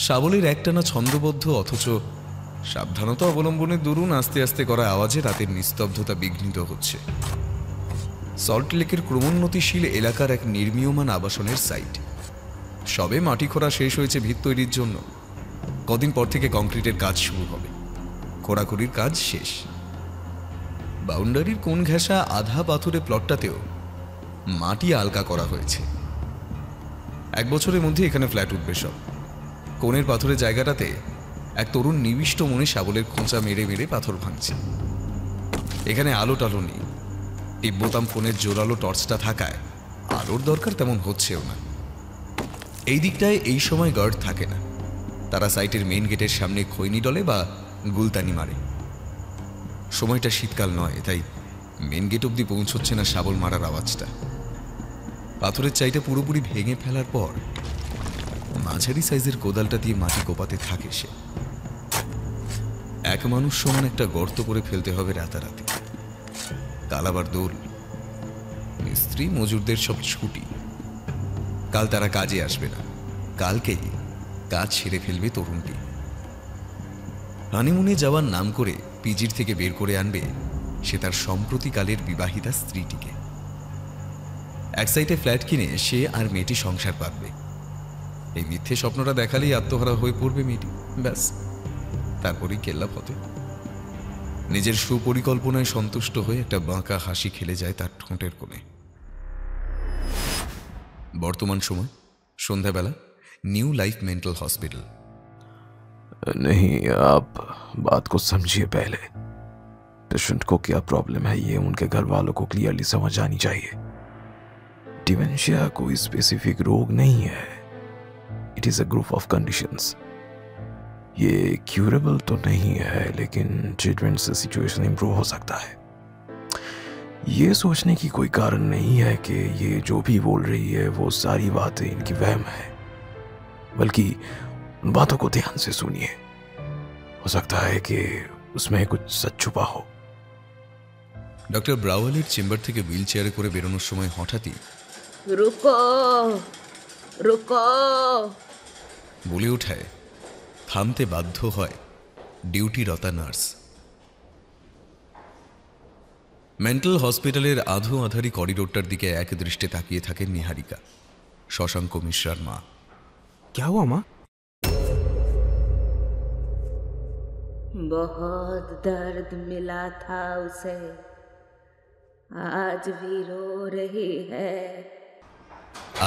শাবলের একটানা ছন্দবদ্ধ অথচ সাবধানতা অবলম্বনের দরুন আস্তে আস্তে করা আওয়াজে রাতের নিস্তব্ধতা বিঘ্নিত হচ্ছে। সল্ট লেকের ক্রমোন্নতিশীল এলাকার এক নির্মীয়মান আবাসনের সাইট। সবে মাটি খোঁড়া শেষ হয়েছে ভিত তৈরির জন্য। কদিন পর থেকে কংক্রিটের কাজ শুরু হবে। খোঁড়াখুড়ির কাজ শেষ। বাউন্ডারির কোণ ঘেঁষা আধা পাথুরে প্লটটাতেও মাটি আলগা করা হয়েছে। 1 বছরের মধ্যে এখানে ফ্ল্যাট উঠবে সব। কোণের পাথরের জায়গাটাতে এক তরুণ নিবিষ্ট মনে শাবলের খোঁচা মেরে মেরে পাথর ভাঙছে। এখানে আলো টালো নেই। টিব্বোতাম ফোনের জোরালো টর্চটা থাকায় আলোর দরকার তেমন হচ্ছেও না। এই দিকটায় এই সময় গার্ড থাকে না। তারা সাইটের মেইন গেটের সামনে খৈনি ডলে বা গুলতানি মারে। সময়টা শীতকাল নয়, তাই মেন গেট অব্দি পৌঁছচ্ছে না শাবল মারার আওয়াজটা। পাথরের চাইটা পুরোপুরি ভেঙে ফেলার পর মাঝারি সাইজের কোদালটা দিয়ে মাটি কোপাতে থাকে সে। এক মানুষ সমান একটা গর্ত করে ফেলতে হবে রাতারাতি। কাল আবার দোল। মিস্ত্রি মজুরদের সব ছুটি। কাল তারা কাজে আসবে না, কালকেই কাজ সেরে ফেলবে তরুণটি। হানিমুনে যাওয়ার নাম করে পিজির থেকে বের করে আনবে সে তার সম্প্রতিকালের বিবাহিতা স্ত্রীটিকে। এক সাইডে ফ্ল্যাট কিনে সে আর মেয়েটি সংসার পাতবে। এই মিথ্যে স্বপ্নটা দেখালেই আত্মহারা হয়ে পড়বে মেয়েটি, ব্যাস তারপরেই কেল্লা ফতে। নিজের সুপরিকল্পনায় সন্তুষ্ট হয়ে একটা বাঁকা হাসি খেলে যায় তার ঠোঁটের কোণে। বর্তমান সময় সন্ধ্যাবেলা, নিউ লাইফ মেন্টাল हॉस्पिटल। नहीं, आप बात को समझिए पहले। पेशेंट को क्या प्रॉब्लम है ये उनके घर वालों को क्लियरली समझ आनी चाहिए। डिमेंशिया कोई स्पेसिफिक रोग नहीं है, it is a group of conditions. ये क्यूरेबल तो नहीं है, लेकिन ट्रीटमेंट से सिचुएशन इंप्रूव हो सकता है। ये सोचने की कोई कारण नहीं है कि ये जो भी बोल रही है वो सारी बातें इनकी वहम है, बल्कि उन बातों को ध्यान से सुनिए। हो सकता है कि उसमें कुछ सच छुपा हो। ডক্টর ব্রাউয়ালের চেম্বার থেকে হুইল চেয়ারে করে বেরোনোর সময় হঠাৎই रुको रुको বলে ওঠায় থামতে বাধ্য হয় ডিউটিরতা নার্স। মেন্টাল হসপিটালের আধো আধারি করিডোরটার দিকে এক দৃষ্টে তাকিয়ে থাকেন নিহারিকা, শশাঙ্ক মিশ্রার মা। क्या हुआ माँ? बहुत दर्द मिला था उसे, आज भी रो रही है।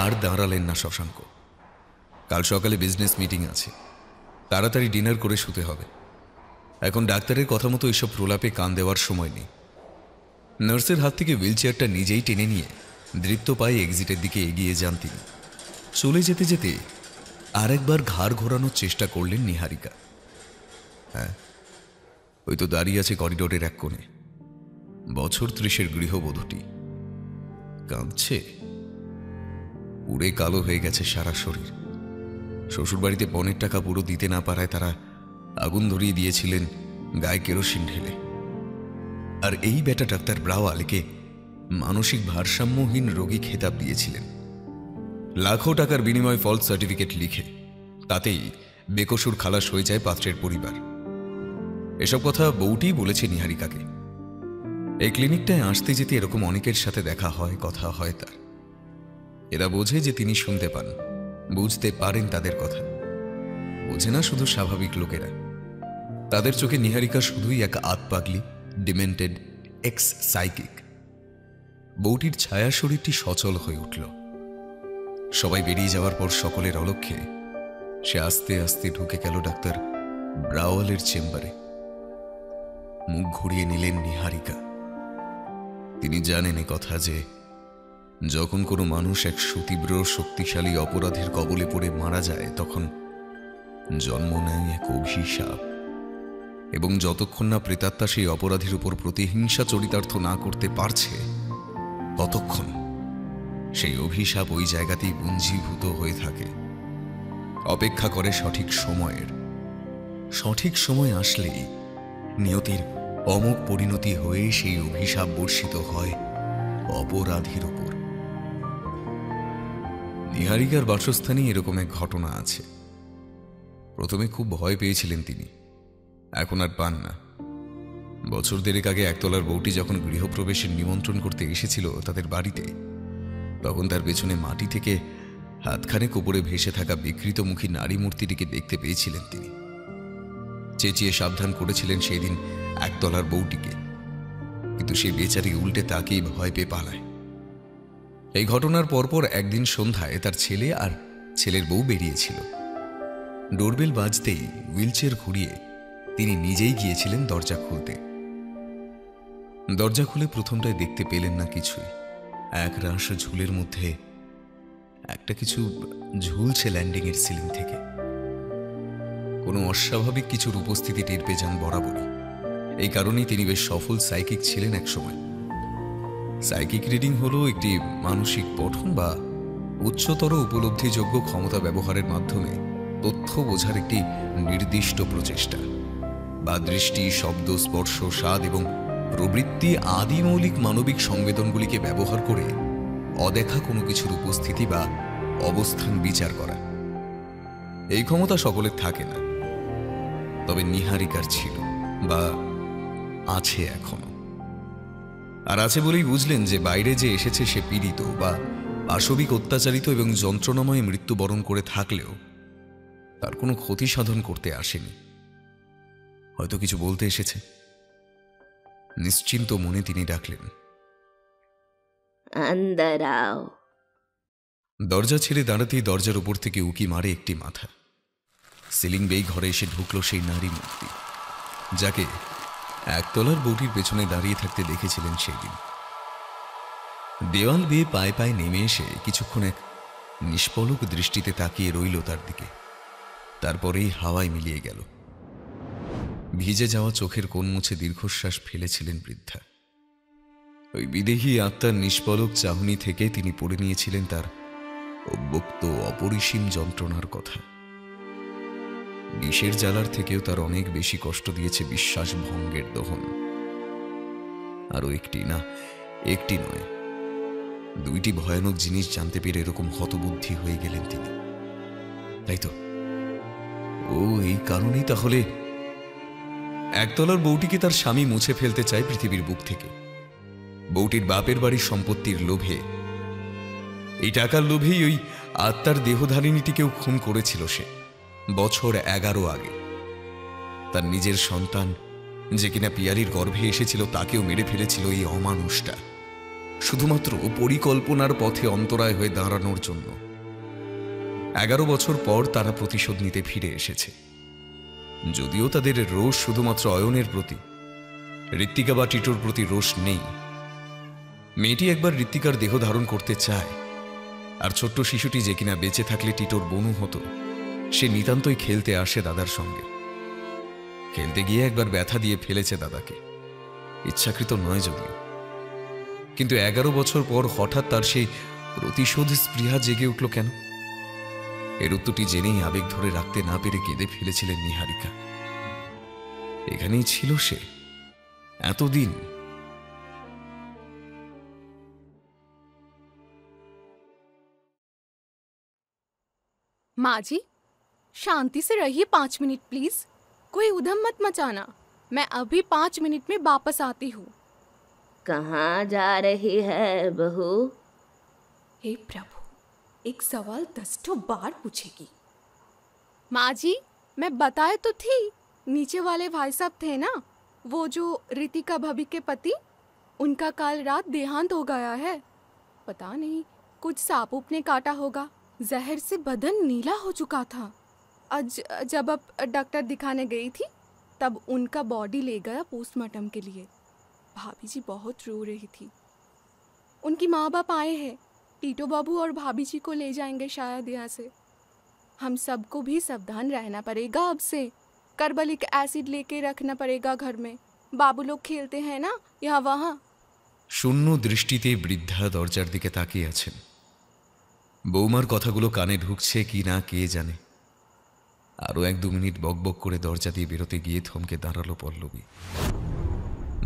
আর দাঁড়ালেন না শশাঙ্ক। কাল সকালে বিজনেস মিটিং আছে, তাড়াতাড়ি ডিনার করে শুতে হবে। এখন ডাক্তারের কথা মতো এসব প্রলাপে কান দেওয়ার সময় নেই। নার্সের হাত থেকে হুইল চেয়ারটা নিজেই টেনে নিয়ে দৃপ্ত পায়ে এক্সিটের দিকে এগিয়ে যান তিনি। চলে যেতে যেতে আরেকবার ঘাড় ঘোরানোর চেষ্টা করলেন নিহারিকা। হ্যাঁ, ওই তো দাঁড়িয়ে আছে করিডোরের এক কোণে বছর 30-এর গৃহবধূটি। কাঁদছে, পুড়ে কালো হয়ে গেছে সারা শরীর। শ্বশুরবাড়িতে পণের টাকা পুরো দিতে না পারায় তারা আগুন ধরিয়ে দিয়েছিলেন গায়ে কেরোসিন ঢেলে। আর এই বেটা ডাক্তার ব্রাওয়ালকে মানসিক ভারসাম্যহীন রোগী খেতাব দিয়েছিলেন লাখো টাকার বিনিময়ে ফলস সার্টিফিকেট লিখে। তাতেই বেকসুর খালাস হয়ে যায় পাত্রের পরিবার। এসব কথা বউটি বলেছে নিহারিকাকে। এই ক্লিনিকটায় আসতে যেতে এরকম অনেকের সাথে দেখা হয়, কথা হয় তার। এরা বোঝে যে তিনি শুনতে পান, বুঝতে পারেন তাদের কথা। বোঝে না শুধু স্বাভাবিক লোকেরা। তাদের চোখে নিহারিকা শুধুই এক আতপাগলি, ডিমেন্টেড এক্স সাইকিক। বউটির ছায়া শরীরটি সচল হয়ে উঠল। সবাই বেরিয়ে যাওয়ার পর সকলের অলক্ষ্যে সে আস্তে আস্তে ঢুকে গেল ডাক্তার ব্রাওয়ালের চেম্বারে। মুখ ঘুরিয়ে নিলেন নিহারিকা। তিনি জানেন এ কথা যে যখন কোনো মানুষ এক সুতীব্র শক্তিশালী অপরাধের কবলে পড়ে মারা যায় তখন জন্ম নেয় এক অভিশাপ, এবং যতক্ষণ না প্রেতাত্মা সেই অপরাধীর উপর প্রতিহিংসা চরিতার্থ না করতে পারছে ততক্ষণ সেই অভিশাপ ওই জায়গাতেই পুঞ্জীভূত হয়ে থাকে। অপেক্ষা করে সঠিক সময়ের। সঠিক সময় আসলেই নিয়তির অমোঘ পরিণতি হয়ে সেই অভিশাপ বর্ষিত হয় অপরাধীর উপর। নিহারিকার বাসস্থানে এরকম এক ঘটনা আছে। প্রথমে খুব ভয় পেয়েছিলেন তিনি, এখন আর পান না। বছর দেড়েক আগে একতলার বউটি যখন গৃহপ্রবেশের নিমন্ত্রণ করতে এসেছিল তাদের বাড়িতে, তখন তার পেছনে মাটি থেকে হাতখানেক উপরে ভেসে থাকা বিকৃতমুখী নারী মূর্তিটিকে দেখতে পেয়েছিলেন তিনি। চেঁচিয়ে সাবধান করেছিলেন সেই দিন একতলার বউটিকে, কিন্তু সেই বেচারি উল্টে তাকেই ভয় পেয়ে পালায়। এই ঘটনার পরপর একদিন সন্ধ্যায় তার ছেলে আর ছেলের বউ বেরিয়েছিল। ডোরবেল বাজতেই হুইলচেয়ার ঘুরিয়ে তিনি নিজেই গিয়েছিলেন দরজা খুলতে। দরজা খুলে প্রথমটায় দেখতে পেলেন না কিছুই। এক রাশ ঝুলের মধ্যে একটা কিছু ঝুলছে ল্যান্ডিংয়ের সিলিং থেকে। কোনো অস্বাভাবিক কিছুর উপস্থিতি টের পেয়ে যান বরাবরই। এই কারণেই তিনি বেশ সফল সাইকিক ছিলেন একসময়। সাইকিক রিডিং হলো একটি মানসিক পঠন বা উচ্চতর উপলব্ধিযোগ্য ক্ষমতা ব্যবহারের মাধ্যমে তথ্য বোঝার একটি নির্দিষ্ট প্রচেষ্টা, বা দৃষ্টি, শব্দ, স্পর্শ, স্বাদ এবং প্রবৃত্তি আদি মৌলিক মানবিক সংবেদনগুলিকে ব্যবহার করে অদেখা কোনো কিছুর উপস্থিতি বা অবস্থান বিচার করা। এই ক্ষমতা সকলের থাকে না, তবে নিহারিকার ছিল বা আছে এখনো। আর আছে বলেই বুঝলেন যে বাইরে যে এসেছে সে পীড়িত বা পাশবিক অত্যাচারিত এবং যন্ত্রণাময় মৃত্যুবরণ করে থাকলেও তার কোনো ক্ষতি সাধন করতে আসেনি। হয়তো কিছু বলতে এসেছে। নিশ্চিন্ত মনে তিনি ডাকলেন, अंदर आओ। দরজা ছেড়ে দাঁড়াতেই দরজার উপর থেকে উকি মারে একটি মাথা। সিলিং বেই ঘরে এসে ঢুকলো সেই নারী মূর্তি, যাকে একতলার বউটির পেছনে দাঁড়িয়ে থাকতে দেখেছিলেন সেই দিন। দেওয়াল বেয়ে পায়ে পায়ে নেমে এসে কিছুক্ষণ এক নিষ্পলক দৃষ্টিতে তাকিয়ে রইল তার দিকে। তারপরেই হাওয়ায় মিলিয়ে গেল। ভিজে যাওয়া চোখের কোণ মুছে দীর্ঘশ্বাস ফেলেছিলেন বৃদ্ধা। ওই বিদেহী আত্মার নিষ্পলক চাহনি থেকে তিনি পড়ে নিয়েছিলেন তার অব্যক্ত অপরিসীম যন্ত্রণার কথা। বিষের জ্বালার থেকেও তার অনেক বেশি কষ্ট দিয়েছে বিশ্বাস ভঙ্গের দহন। আরও একটি না, একটি নয়, দুইটি ভয়ানক জিনিস জানতে পেরে এরকম হতবুদ্ধি হয়ে গেলেন তিনি। তাই তো, ও এই কারণেই তাহলে একতলার বউটিকে তার স্বামী মুছে ফেলতে চায় পৃথিবীর বুক থেকে। বউটির বাপের বাড়ির সম্পত্তির লোভে, এই টাকার লোভেই ওই আত্মার দেহধারিণীটিকেও খুন করেছিল সে বছর 11 আগে। তার নিজের সন্তান, যে কিনা পিয়ালির গর্ভে এসেছিল, তাকেও মেরে ফেলেছিল এই অমানুষটা, শুধুমাত্র পরিকল্পনার পথে অন্তরায় হয়ে দাঁড়ানোর জন্য। 11 বছর পর তারা প্রতিশোধ নিতে ফিরে এসেছে। যদিও তাদের রোষ শুধুমাত্র অয়নের প্রতি, ঋত্বিকা বা টিটোর প্রতি রোষ নেই। মেয়েটি একবার ঋত্বিকার দেহ ধারণ করতে চায়, আর ছোট্ট শিশুটি যে কিনা বেঁচে থাকলে টিটোর বনু হতো, সে নিতান্তই খেলতে আসে দাদার সঙ্গে। খেলতে গিয়ে একবার ব্যথা দিয়ে ফেলেছে দাদাকে, ইচ্ছাকৃত নয় যদিও। কিন্তু 11 বছর পর হঠাৎ তার সেই প্রতিশোধ স্পৃহা জেগে উঠল কেন? এর উত্তরটি জেনেই আবেগ ধরে রাখতে না পেরে কেঁদে ফেলেছিলেন নিহারিকা। এখানেই ছিল সে এতদিন। माँ जी, शांति से रहिए 5 मिनट प्लीज। कोई उधम मत मचाना। मैं अभी 5 मिनट में वापस आती हूँ। कहाँ जा रही है बहू? हे प्रभु, एक सवाल 10 बार पूछेगी। माँ जी, मैं बताए तो थी, नीचे वाले भाई साहब थे ना, वो जो ऋतिका भाभी के पति, उनका कल रात देहांत हो गया है। पता नहीं कुछ सांप उप ने काटा होगा, जहर से बदन नीला हो चुका था। आज जब अब डॉक्टर दिखाने गई थी, तब उनका बॉडी ले गया पोस्टमार्टम के लिए। भाभी जी बहुत रो रही थी। उनकी माँ बाप आए हैं, टीटो बाबू और भाभी जी को ले जाएंगे शायद यहाँ से। हम सबको भी सावधान रहना पड़ेगा अब से। कार्बलिक एसिड लेके रखना पड़ेगा घर में। बाबू लोग खेलते हैं ना यहाँ वहाँ। শূন্য দৃষ্টিতে বৃদ্ধা দরজার দিকে তাকিয়ে আছেন। বৌমার কথাগুলো কানে ঢুকছে কি না কে জানে। আরো 1-2 মিনিট বকবক করে দরজা দিয়ে বেরোতে গিয়ে থমকে দাঁড়ালো পল্লবী।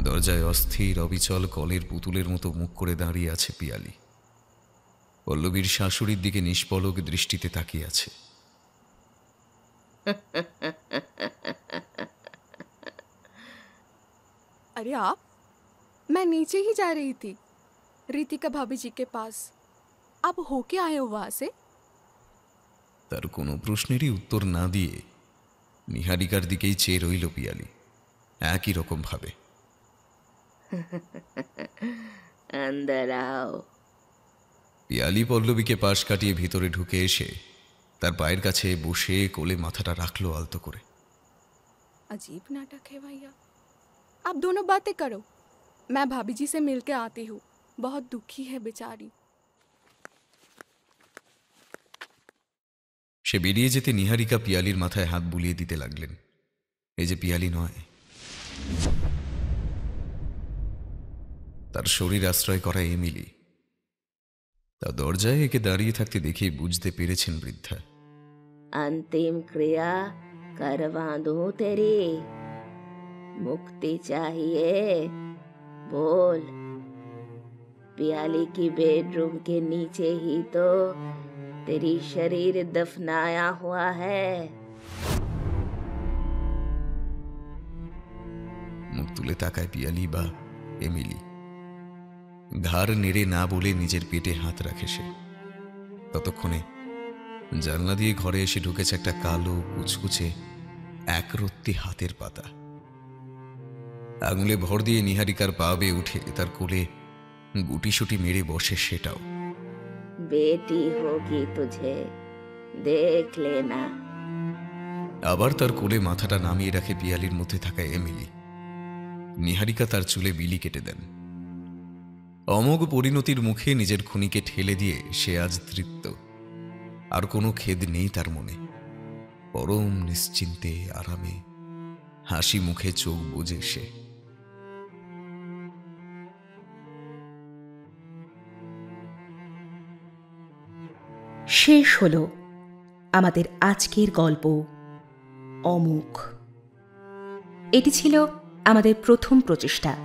দরজায় অস্থির অবিচল কলের পুতুলের মতো মুখ করে দাঁড়িয়ে আছে পিয়ালি। পল্লবীর শাশুড়ির দিকে নিষ্পলক দৃষ্টিতে তাকিয়ে আছে। अरे आप, मैं नीचे ही जा रही थी ऋतिका भाभी जी के पास। आप होके आए हो वहां से? তার কোনো প্রশ্নেরই উত্তর না দিয়ে নিহারিকার দিকেই চেয়ে রইল পিয়ালি একই রকম ভাবে। अंदर आओ। পিয়ালি পল্লবীকে পাশ কাটিয়ে ভিতরে ঢুকে এসে তার পায়ের কাছে বসে কোলে মাথাটা রাখলো আলতো করে। अजीब नाटक है भैया। आप दोनों बातें करो, मैं भाभी जी से मिलके आती हूँ। बहुत दुखी है बेचारी। সে বেরিয়ে যেতে নিহারিকা পিয়ালির মাথায় হাত বুলিয়ে দিতে লাগলেন। এই যে পিয়ালি নয়, তার শরীর আশ্রয় করা এমিলি। তা দরজায় একে দাঁড়িয়ে থাকতে দেখে বুঝতে পেরেছেন বৃদ্ধা। अंतिम क्रिया करवा दूं तेरी? मुक्ति चाहिए? बोल। पियाली की बेडरूम के नीचे ही तो तेरी शरीर दफनाया हुआ है। মুখ তুলে তাকায় পিয়ালি বা এমিলি। ঘাড় নেড়ে না বলে নিজের পেটে হাত রাখে সে। ততক্ষণে জানলা দিয়ে ঘরে এসে ঢুকেছে একটা কালো কুচকুচে একরত্তি হাতের পাতা। আঙুলে ভর দিয়ে নিহারিকার পা বেয়ে উঠে তার কোলে গুটিসুটি মেরে বসে সেটাও। बेटी होगी तुझे, देख लेना। আবার তার কোলে মাথাটা নামিয়ে রাখে পিয়ালির মধ্যে থাকা এমিলি। নিহারিকা তার চুলে বিলি কেটে দেন। অমোঘ পরিণতির মুখে নিজের খুনিকে ঠেলে দিয়ে সে আজ তৃপ্ত। আর কোনো খেদ নেই তার মনে। পরম নিশ্চিন্তে আরামে হাসি মুখে চোখ বুজে সে। শেষ হলো আমাদের আজকের গল্প অমুক। এটি ছিল আমাদের প্রথম প্রচেষ্টা।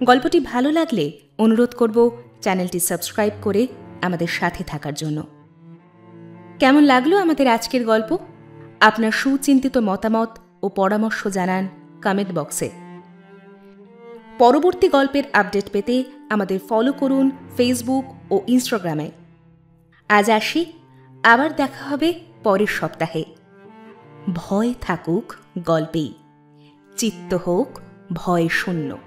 গল্পটি ভালো লাগলে অনুরোধ করব চ্যানেলটি সাবস্ক্রাইব করে আমাদের সাথে থাকার জন্য। কেমন লাগলো আমাদের আজকের গল্প? আপনার সুচিন্তিত মতামত ও পরামর্শ জানান কমেন্ট বক্সে। পরবর্তী গল্পের আপডেট পেতে আমাদের ফলো করুন ফেসবুক ও ইনস্টাগ্রামে। আজ আসি, আবার দেখা হবে পরের সপ্তাহে। ভয় থাকুক গল্পেই, চিত্ত হোক ভয় শূন্য।